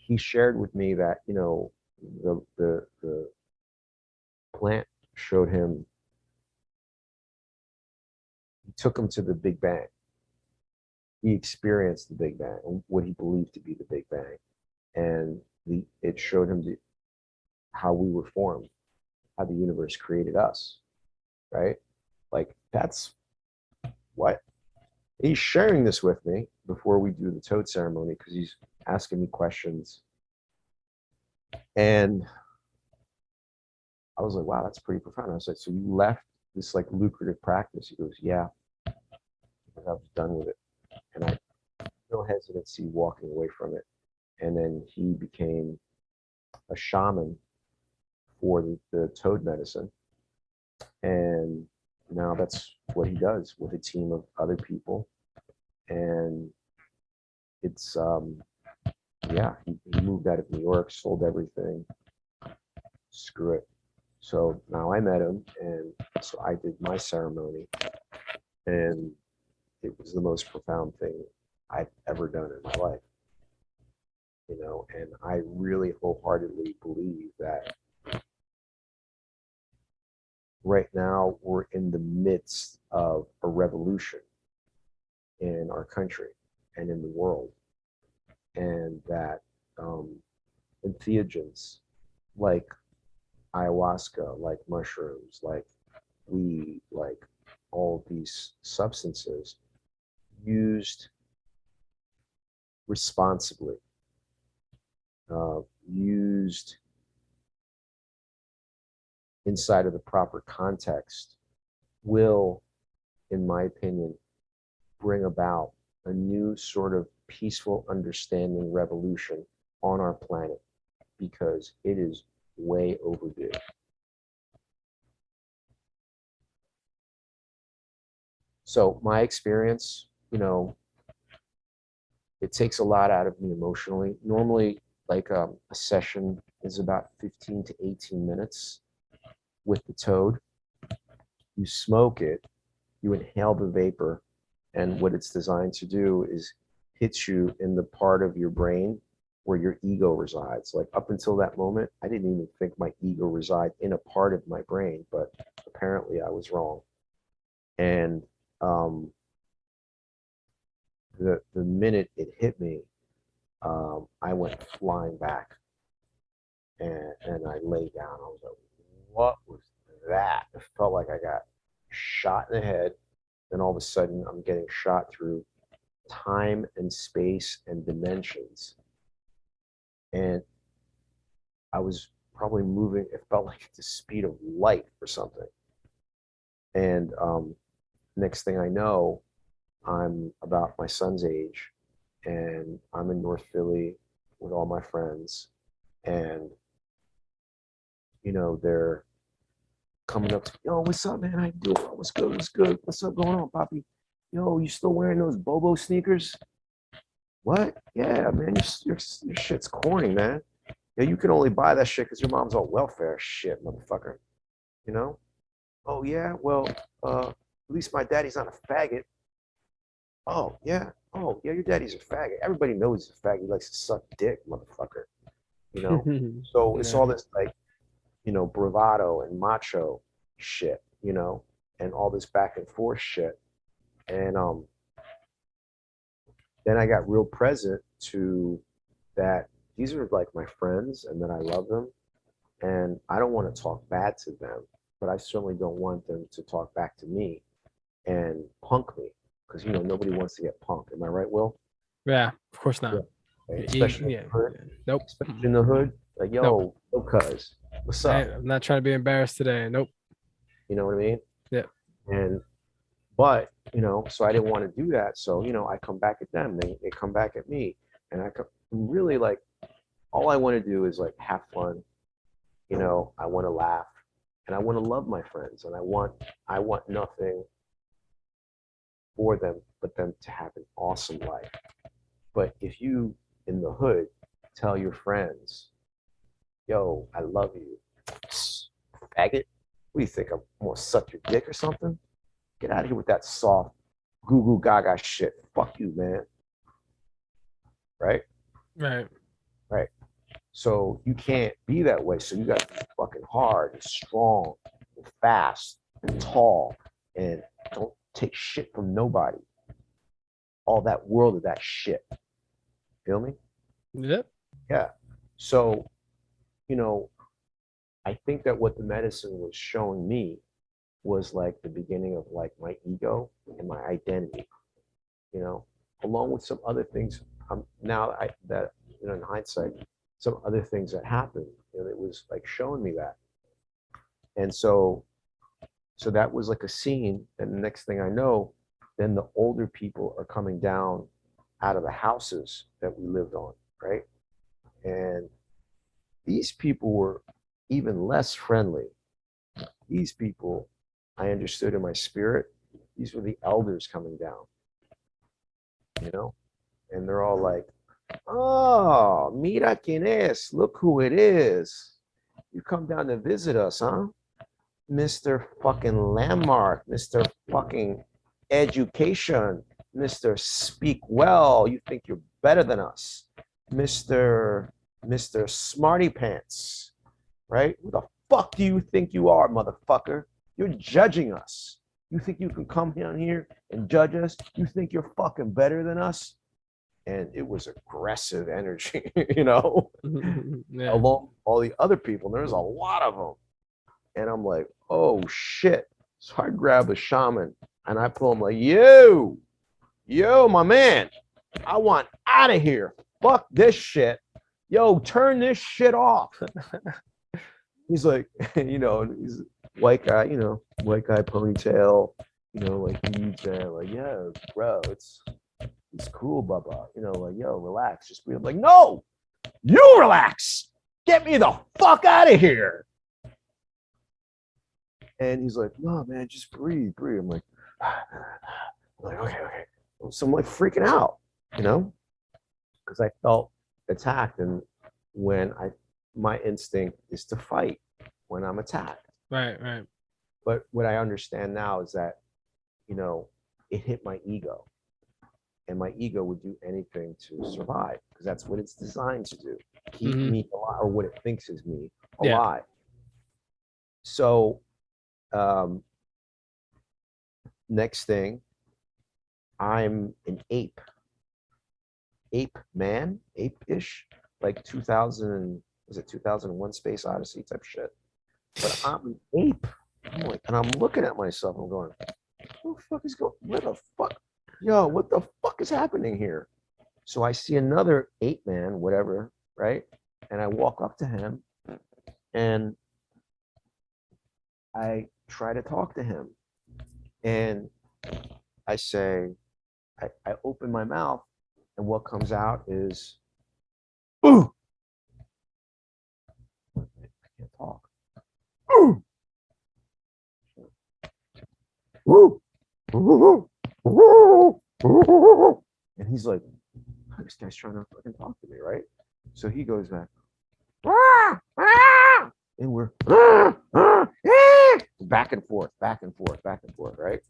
he shared with me that, you know, the plant showed him, he took him to the Big Bang. He experienced the Big Bang, what he believed to be the Big Bang, and it showed him how we were formed, how the universe created us, right? Like that's what he's sharing this with me before we do the toad ceremony, because he's asking me questions. And I was like, wow, that's pretty profound. I was like, so you left this like lucrative practice? He goes, yeah, I was done with it. And I no hesitancy walking away from it. And then he became a shaman for the toad medicine. And now that's what he does with a team of other people. And it's, yeah, he moved out of New York, sold everything. Screw it. So now I met him, and so I did my ceremony, and it was the most profound thing I've ever done in my life. You know, and I really wholeheartedly believe that right now we're in the midst of a revolution in our country and in the world, and that entheogens like ayahuasca, like mushrooms, like weed, like all these substances used responsibly, used inside of the proper context, will, in my opinion, bring about a new sort of peaceful understanding revolution on our planet, because it is way overdue. So my experience, you know, it takes a lot out of me emotionally. Normally, like a session is about 15 to 18 minutes with the toad. You smoke it, you inhale the vapor, and what it's designed to do is hit you in the part of your brain where your ego resides. Like up until that moment, I didn't even think my ego resided in a part of my brain, but apparently I was wrong. And the minute it hit me, I went flying back, and I lay down. I was like, what was that? It felt like I got shot in the head. Then all of a sudden, I'm getting shot through time and space and dimensions. And I was probably moving, it felt like at the speed of light or something. And next thing I know, I'm about my son's age, and I'm in North Philly with all my friends. And, you know, they're coming up to me, yo, what's up, man? How you doing? What's good? What's good? What's up going on, Poppy? Yo, you still wearing those Bobo sneakers? What? Yeah, man, your shit's corny, man. Yeah, you can only buy that shit because your mom's on welfare. Shit, motherfucker. You know? Oh yeah, well, at least my daddy's not a faggot. Oh yeah. Oh yeah, your daddy's a faggot. Everybody knows he's a faggot. He likes to suck dick, motherfucker. You know? So it's all Yeah. this like, you know, bravado and macho shit, you know, and all this back and forth shit. And then I got real present to that these are like my friends and that I love them. And I don't want to talk bad to them, but I certainly don't want them to talk back to me and punk me, because, you know, nobody wants to get punked. Am I right, Will? Yeah, of course Yeah. not. Right? Yeah, Especially in yeah, the hood. yeah. Nope. Especially in the hood. Like, Nope. yo, cuz, what's up? I'm not trying to be embarrassed today. Nope. You know what I mean? Yeah. And but, you know, so I didn't want to do that. So, you know, I come back at them. They come back at me. And I come really like all I want to do is like have fun. You know, I want to laugh and I want to love my friends, and I want nothing for them but them to have an awesome life. But if you in the hood tell your friends, yo, I love you, faggot, what do you think? I'm gonna suck your dick or something? Get out of here with that soft goo goo gaga shit. Fuck you, man. Right? Right. right? So you can't be that way. So you got to be fucking hard and strong and fast and tall and don't take shit from nobody. All that world of that shit. Feel me? Yep. Yeah. So, you know, I think that what the medicine was showing me was like the beginning of like my ego and my identity, you know, along with some other things. Now that in hindsight, some other things that happened, it was like showing me that. And so that was like a scene. And the next thing I know, then the older people are coming down out of the houses that we lived on, right? And these people were even less friendly. These people, I understood in my spirit, these were the elders coming down, you know? And they're all like, oh, mira quien es, look who it is. You come down to visit us, huh? Mr. fucking Landmark, Mr. fucking Education, Mr. Speak Well, you think you're better than us. Mr. Smarty Pants, right? Who the fuck do you think you are, motherfucker? You're judging us. You think you can come down here and judge us? You think you're fucking better than us? And it was aggressive energy, Yeah. along all the other people. And there's a lot of them. And I'm like, oh shit. So I grab a shaman and I pull him like, yo, my man, I want out of here. Fuck this shit. Yo, turn this shit off. He's like, he's white guy, white guy ponytail, like huge man, like, yeah, bro, it's cool, Bubba. Like, yo, relax. Just breathe. I'm like, no, you relax. Get me the fuck out of here. And he's like, no, man, just breathe. I'm like, okay. So I'm like freaking out, because I felt attacked. And when my instinct is to fight when I'm attacked. Right. But what I understand now is that, it hit my ego. And my ego would do anything to survive because that's what it's designed to do. Keep me alive, or what it thinks is me alive. Yeah. So next thing, I'm an ape man, ape-ish, like 2001 Space Odyssey type shit. But I'm an ape. And I'm looking at myself, I'm going, what the fuck is going, where the fuck? Yo, what the fuck is happening here? So I see another ape man, whatever, right? And I walk up to him and I try to talk to him. And I say, I open my mouth, and what comes out is, ooh. I can't talk. Ooh. Ooh. And he's like, this guy's trying to fucking talk to me, right? So he goes back, and we're back and forth, right?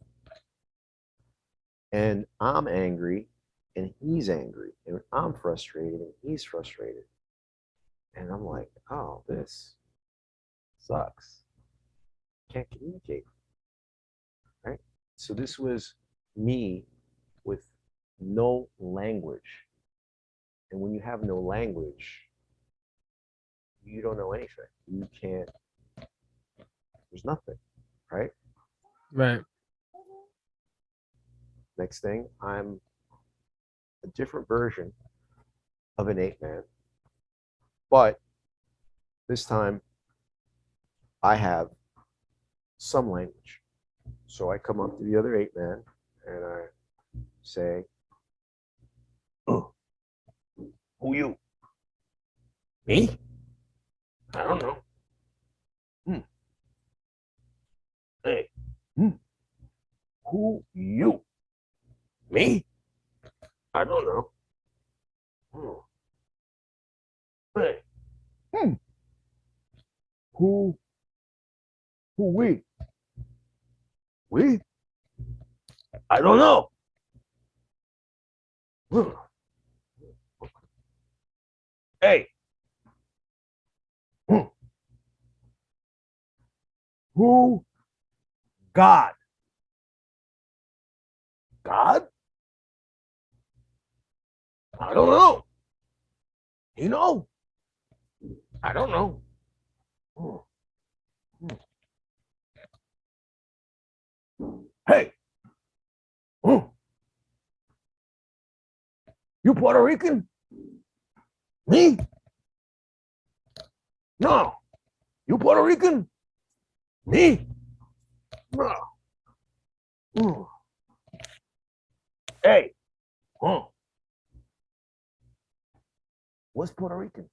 And I'm angry, and he's angry, and I'm frustrated, and he's frustrated. And I'm like, oh, this sucks. Can't communicate, right? So this was me with no language. And when you have no language, you don't know anything. You can't, there's nothing, right? Right. Next thing, I'm a different version of an ape man, but this time I have some language. So I come up to the other ape man and I say, oh, who you? Me? I don't know. Hey, who you? Me? I don't know. Hey, who we? We? I don't know. Hey, who? God. God? I don't know. You know? I don't know. Hey, you Puerto Rican? Me? No. You Puerto Rican? Me? No. Hey, what's Puerto Rican?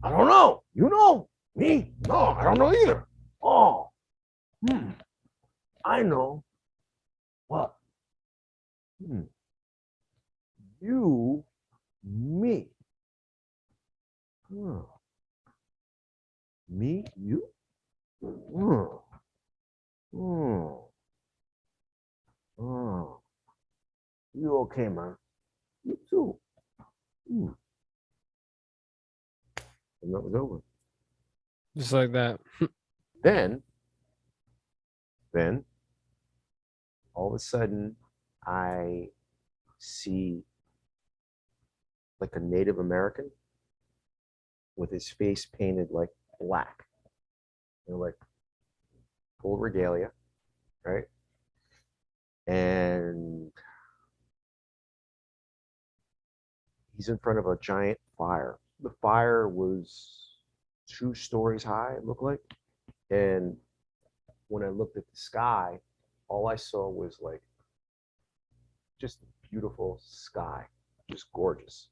I don't know. You know? Me? No, I don't know either. Oh, I know. What? You, me. Huh. Me, you? Hmm. Hmm. Oh, you okay, man? You too. Hmm. And that was over. Just like that. Then, then, all of a sudden, I see like a Native American with his face painted like black, like full regalia, right? And he's in front of a giant fire. The fire was 2 stories high, it looked like. And when I looked at the sky, all I saw was like just beautiful sky, just gorgeous,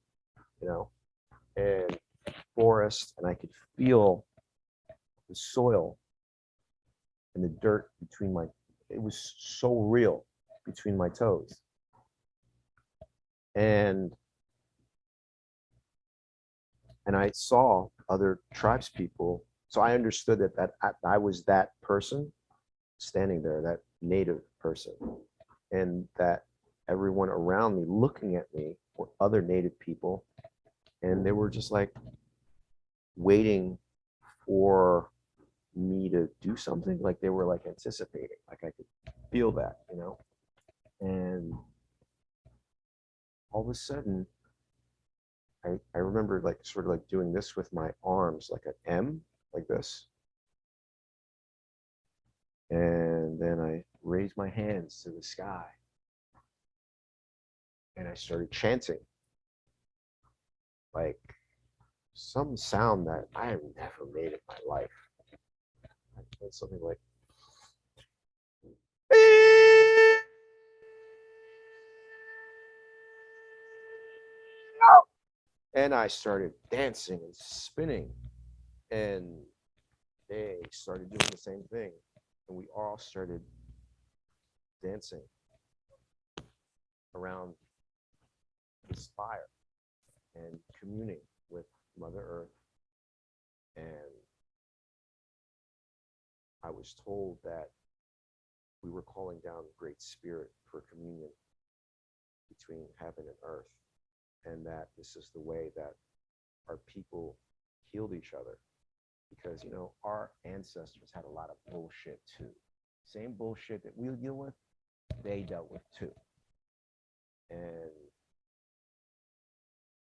you know, and forest. And I could feel the soil and the dirt between my, it was so real between my toes. And I saw other tribes people. So I understood that I was that person standing there, that native person, and that everyone around me looking at me were other native people, and they were just like waiting for me to do something, like they were like anticipating, like I could feel that, you know. And all of a sudden I remember like sort of like doing this with my arms, like an M, like this. And then I raised my hands to the sky and I started chanting like some sound that I have never made in my life. I played something like, and I started dancing and spinning, and they started doing the same thing, and we all started dancing around this fire and communing with Mother Earth. And I was told that we were calling down Great Spirit for communion between heaven and earth, and that this is the way that our people healed each other. Because, you know, our ancestors had a lot of bullshit too. Same bullshit that we deal with, they dealt with too. And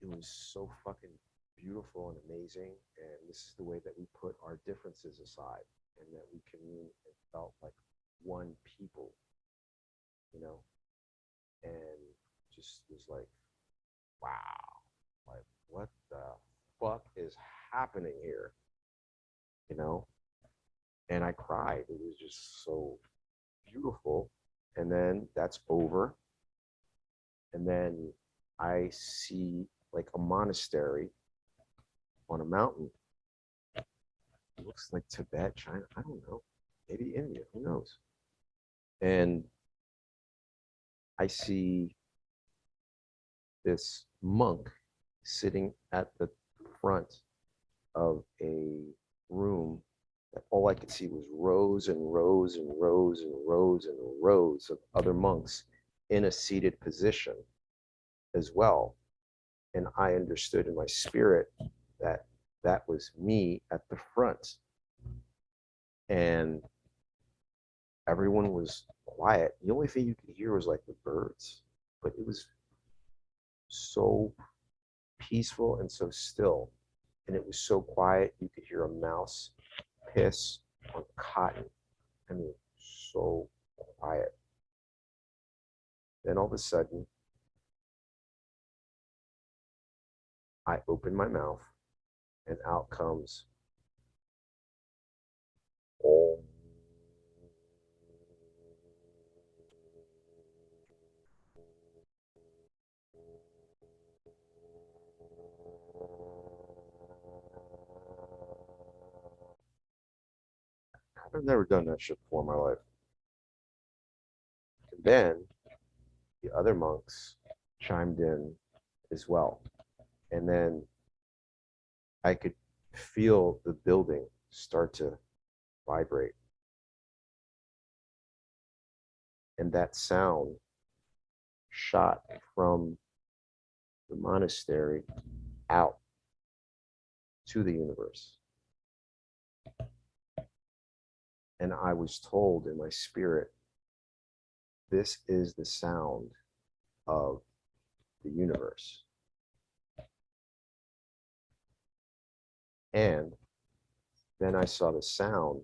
it was so fucking beautiful and amazing. And this is the way that we put our differences aside and that we communed and felt like one people, you know, and just was like, wow, like what the fuck is happening here, you know? And I cried. It was just so beautiful. And then that's over. And then I see like a monastery on a mountain. It looks like Tibet, China, I don't know, maybe India, who knows? And I see this monk sitting at the front of a room that all I could see was rows and rows and rows and rows and rows of other monks in a seated position as well. And I understood in my spirit that that was me at the front. And everyone was quiet. The only thing you could hear was like the birds, but it was so peaceful and so still. And it was so quiet, you could hear a mouse piss on cotton. I mean, so quiet. Then all of a sudden, I open my mouth and out comes, oh. I've never done that shit before in my life. And then the other monks chimed in as well. And then I could feel the building start to vibrate. And that sound shot from the monastery out to the universe. And I was told in my spirit, this is the sound of the universe. And then I saw the sound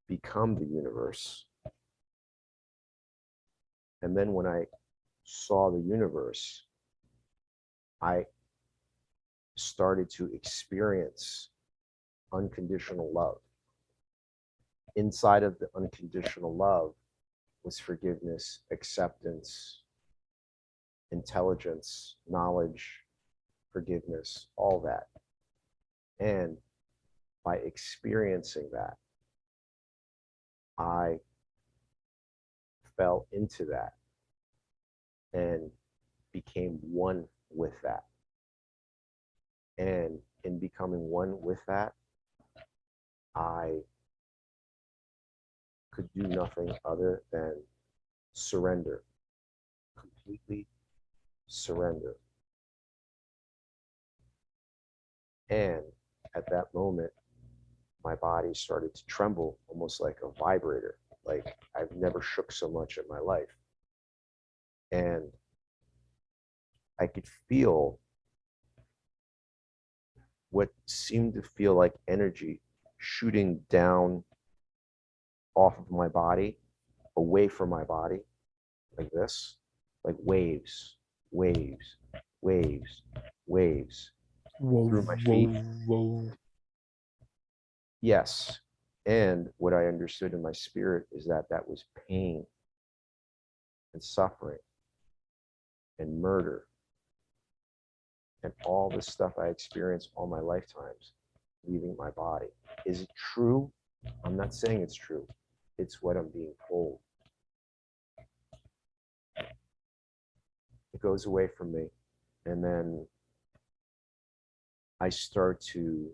become the universe. And then when I saw the universe, I started to experience unconditional love. Inside of the unconditional love was forgiveness, acceptance, intelligence, knowledge, forgiveness, all that. And by experiencing that, I fell into that and became one with that. And in becoming one with that, I could do nothing other than surrender, completely surrender. And at that moment, my body started to tremble almost like a vibrator. Like I've never shook so much in my life. And I could feel what seemed to feel like energy shooting down off of my body, away from my body, like this, like waves, waves, waves, waves Whoa, through my whoa, feet. whoa. Yes. And what I understood in my spirit is that that was pain and suffering and murder and all the stuff I experienced all my lifetimes leaving my body. Is it true? I'm not saying it's true. It's what I'm being told. It goes away from me. And then I start to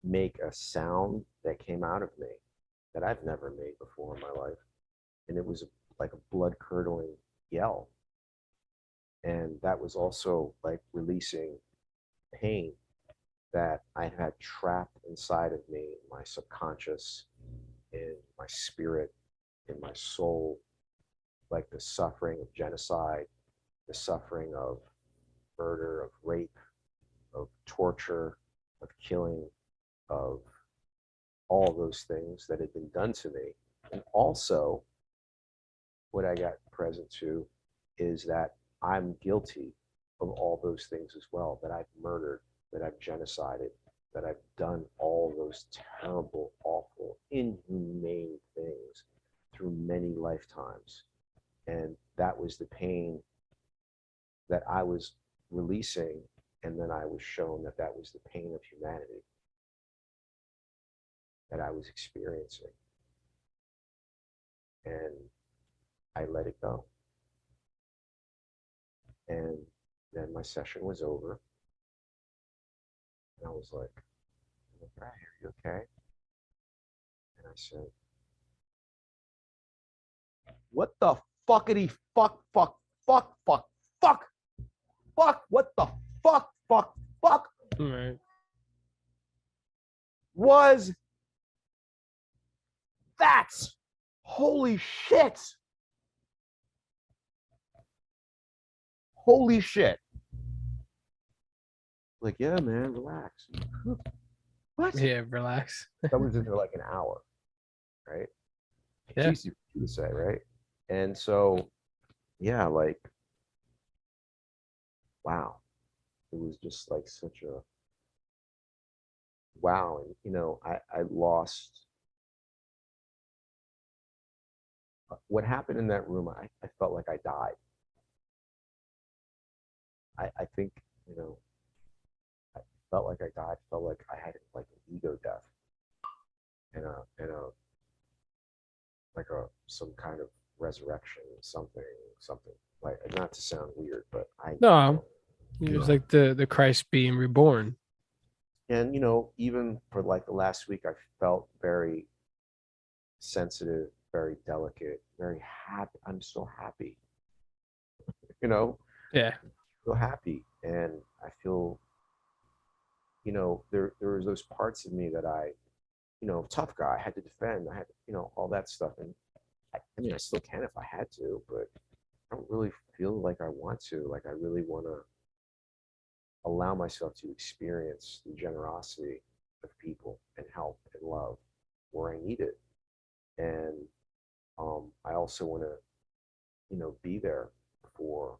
make a sound that came out of me that I've never made before in my life. And it was like a blood curdling yell. And that was also like releasing pain that I had trapped inside of me, my subconscious, in my spirit, in my soul, like the suffering of genocide, the suffering of murder, of rape, of torture, of killing, of all those things that had been done to me. And also, what I got present to is that I'm guilty of all those things as well, that I've murdered, that I've genocided, that I've done all those terrible, awful, inhumane things through many lifetimes. And that was the pain that I was releasing. And then I was shown that that was the pain of humanity that I was experiencing. And I let it go. And then my session was over. And I was like, "Are you okay?" And I said, "What the fuckity fuck, fuck, fuck, fuck, fuck?" fuck? What the fuck Right. was that? Holy shit. Holy shit. Like, yeah, man, relax. What? Yeah, relax. I was in there like an hour, right? It's Yeah. easy for you to say, right? And so, yeah, like, wow. It was just like such a wow. And, I lost what happened in that room. I felt like I died. I think, you know, I felt like I died, felt like I had like an ego death and a like a some kind of resurrection, something like, not to sound weird, but I No, felt, it you was know, like the Christ being reborn. and even for like the last week, I felt very sensitive, very delicate, very happy. I'm so happy, you know, Yeah. feel happy, and I feel, there was those parts of me that tough guy, I had to defend, I had, all that stuff, and I mean, I still can if I had to, but I don't really feel like I want to. Like, I really want to allow myself to experience the generosity of people and help and love where I need it. And I also want to, be there for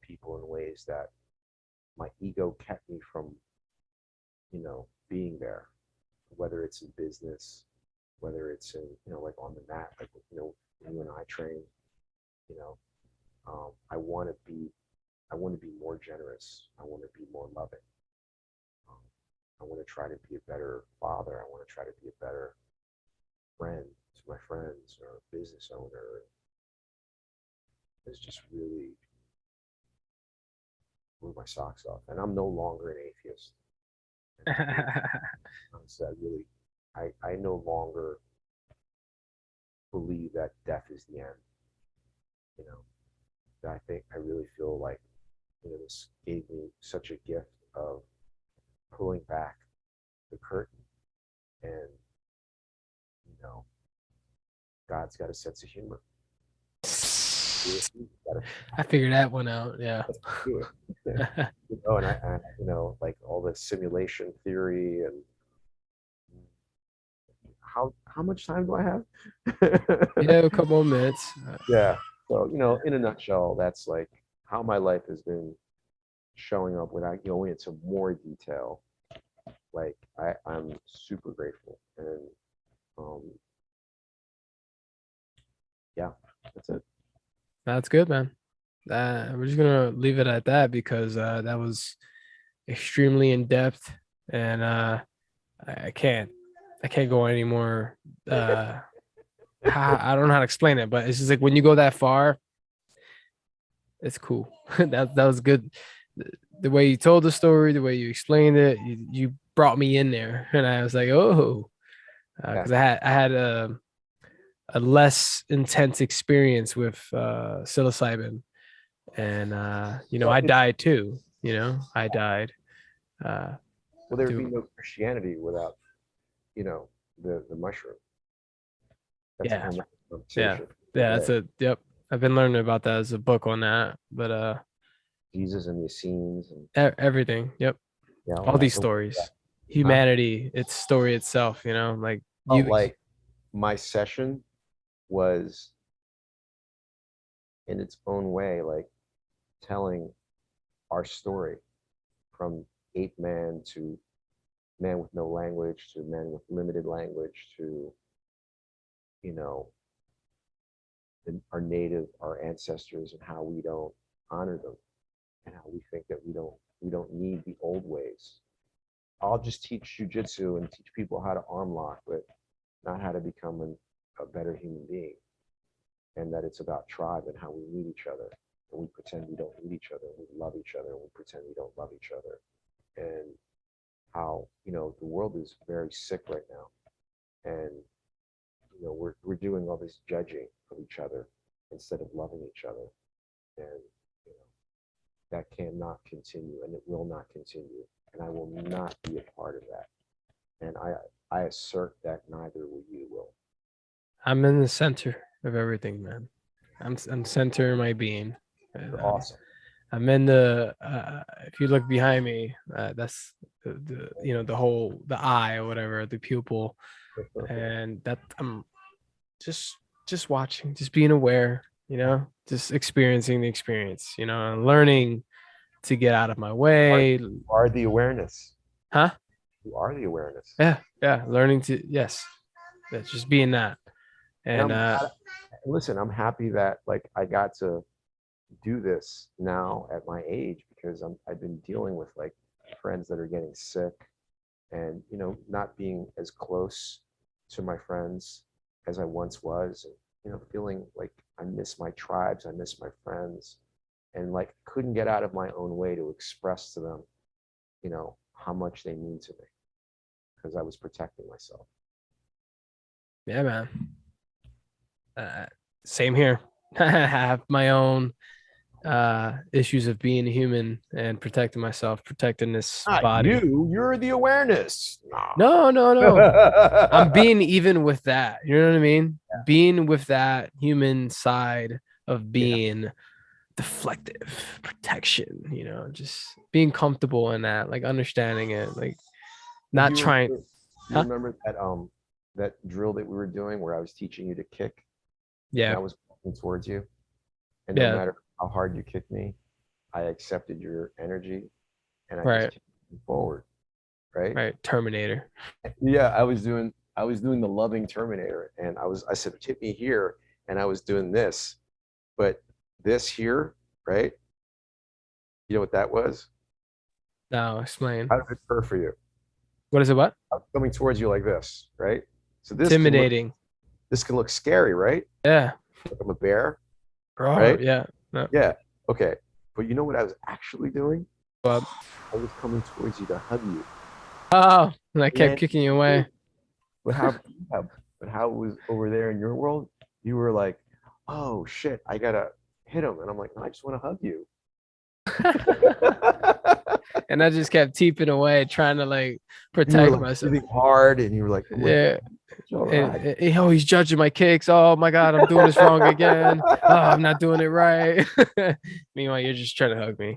people in ways that my ego kept me from, being there, whether it's in business, whether it's in, like on the mat, like, when you and I train, you know, I want to be, more generous. I want to be more loving. Um, I want to try to be a better father. I want to try to be a better friend to my friends or business owner. It's just really blew my socks off. And I'm no longer an atheist. And honestly, I no longer believe that death is the end. You know, I think I really feel like, this gave me such a gift of pulling back the curtain, and, you know, God's got a sense of humor. I figured that one out. Yeah. Do it. And like all the simulation theory, and how much time do I have? Yeah, a couple of minutes. Yeah. So, in a nutshell, that's like how my life has been showing up without going into more detail. Like, I'm super grateful, and um, yeah, that's it. That's good, man. We're just gonna leave it at that because that was extremely in depth, and I can't go any more. I don't know how to explain it, but it's just like when you go that far, it's cool. That was good. The way you told the story, the way you explained it, you brought me in there, and I was like, oh, Yeah. because I had a less intense experience with psilocybin, and Well, I it's died too. I died. Uh, well, there would be do no Christianity without, the mushroom. That's a Yeah, whole nother yeah, conversation yeah. That's today. a Yep. I've been learning about that as a book on that, but Jesus and the Essenes, and everything. Yep, all all that. these stories, Huh? humanity, its story itself. Like Felt you. like my session was, in its own way, like telling our story from ape man to man with no language to man with limited language to, you know, our ancestors, and how we don't honor them, and how we think that we don't need the old ways. I'll just teach jujitsu and teach people how to arm lock, but not how to become a better human being. And that it's about tribe and how we need each other. And we pretend we don't need each other. And we love each other. And we pretend we don't love each other. And how, the world is very sick right now. And, we're doing all this judging of each other instead of loving each other. And, you know, that cannot continue, and it will not continue, and I will not be a part of that. And I assert that neither will you, Will. I'm in the center of everything, man. I'm center of my being. You're awesome. I'm in the. If you look behind me, that's the you know the eye or whatever, the pupil, and that I'm just watching, just being aware, just experiencing the experience, and learning to get out of my way. You are the awareness. Huh? You are the awareness. Yeah, learning to, yes, that's just being that. And Listen, I'm happy that like I got to do this now at my age, because I've been dealing with like friends that are getting sick, and not being as close to my friends as I once was, and feeling like I miss my tribes, I miss my friends, and like couldn't get out of my own way to express to them how much they mean to me, because I was protecting myself. yeah, man. Same here. I have my own issues of being a human and protecting myself, protecting this Not body. you're the awareness. No. I'm being even with that. You know what I mean? Yeah. Being with that human side of being deflective, protection, just being comfortable in that, like understanding it, like not trying. You remember that drill that we were doing where I was teaching you to kick? Yeah. And I was walking towards you. And no matter how hard you kicked me, I accepted your energy and I just kept forward. Right? Terminator. Yeah, I was doing the loving Terminator, and I said, hit me here, and I was doing this. But this here, right? You know what that was? No, explain. How did it occur for you? What is it? What? I'm coming towards you like this, right? So this intimidating. This can look scary, right? Yeah. Like I'm a bear. Right? Yeah. No. Yeah. Okay. But you know what I was actually doing? What? I was coming towards you to hug you. Oh, and I kept kicking you away. But how it was over there in your world? You were like, oh shit, I gotta hit him, and I'm like, no, I just want to hug you. And I just kept teeping away, trying to like protect myself. Really hard, and you were like, yeah. Oh, he's judging my kicks. Oh my God, I'm doing this wrong again. Oh, I'm not doing it right. Meanwhile, you're just trying to hug me.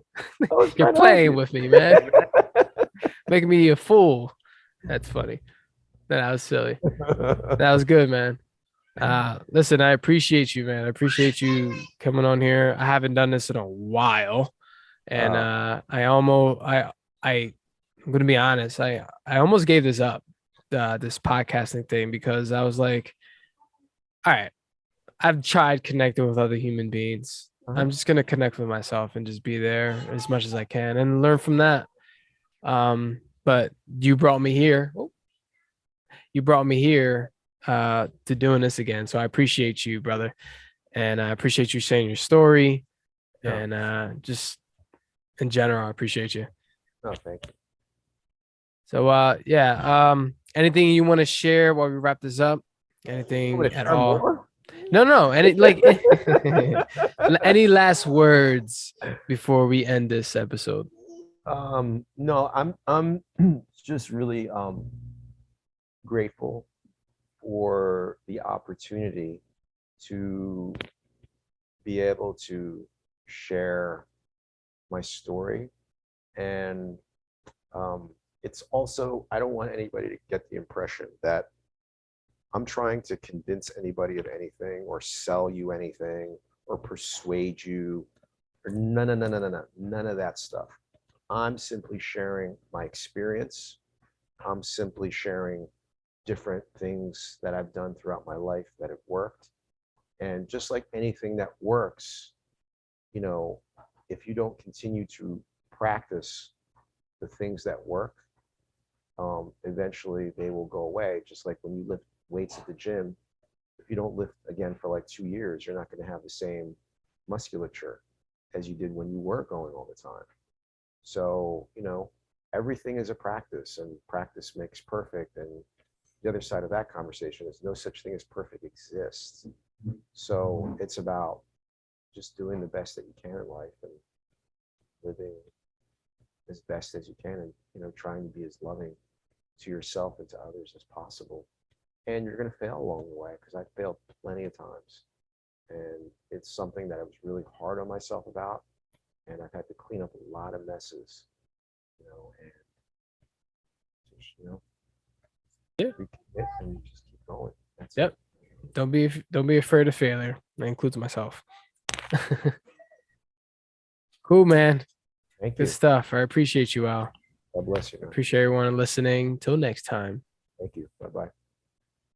You're playing with me, man. Making me a fool. That's funny. That was silly. That was good, man. Listen, I appreciate you, man. I appreciate you coming on here. I haven't done this in a while. And I'm gonna be honest, I almost gave this up, this podcasting thing, because I was like, all right, I've tried connecting with other human beings. I'm just gonna connect with myself and just be there as much as I can and learn from that. But you brought me here. You brought me here to doing this again. So I appreciate you, brother. And I appreciate you sharing your story. Yeah. And just in general, I appreciate you. Oh, thank you. So anything you want to share while we wrap this up? Anything at all? More? No. Any any last words before we end this episode? No, I'm just really grateful for the opportunity to be able to share my story. And it's also, I don't want anybody to get the impression that I'm trying to convince anybody of anything or sell you anything or persuade you or none of that stuff. I'm simply sharing my experience. I'm simply sharing different things that I've done throughout my life that have worked. And just like anything that works, if you don't continue to practice the things that work, eventually they will go away. Just like when you lift weights at the gym, if you don't lift again for like 2 years, you're not going to have the same musculature as you did when you were going all the time. So, everything is a practice, and practice makes perfect. And the other side of that conversation is no such thing as perfect exists. So it's about just doing the best that you can in life. And, living as best as you can, and trying to be as loving to yourself and to others as possible. And you're going to fail along the way, because I failed plenty of times, and it's something that I was really hard on myself about, and I've had to clean up a lot of messes, and just, Yeah. recommit and just keep going. That's Yep. it. Don't be afraid of failure. That includes myself. Cool, man. Thank Good you. stuff. I appreciate you, Al. God bless you, man. Appreciate everyone listening. Till next time. Thank you.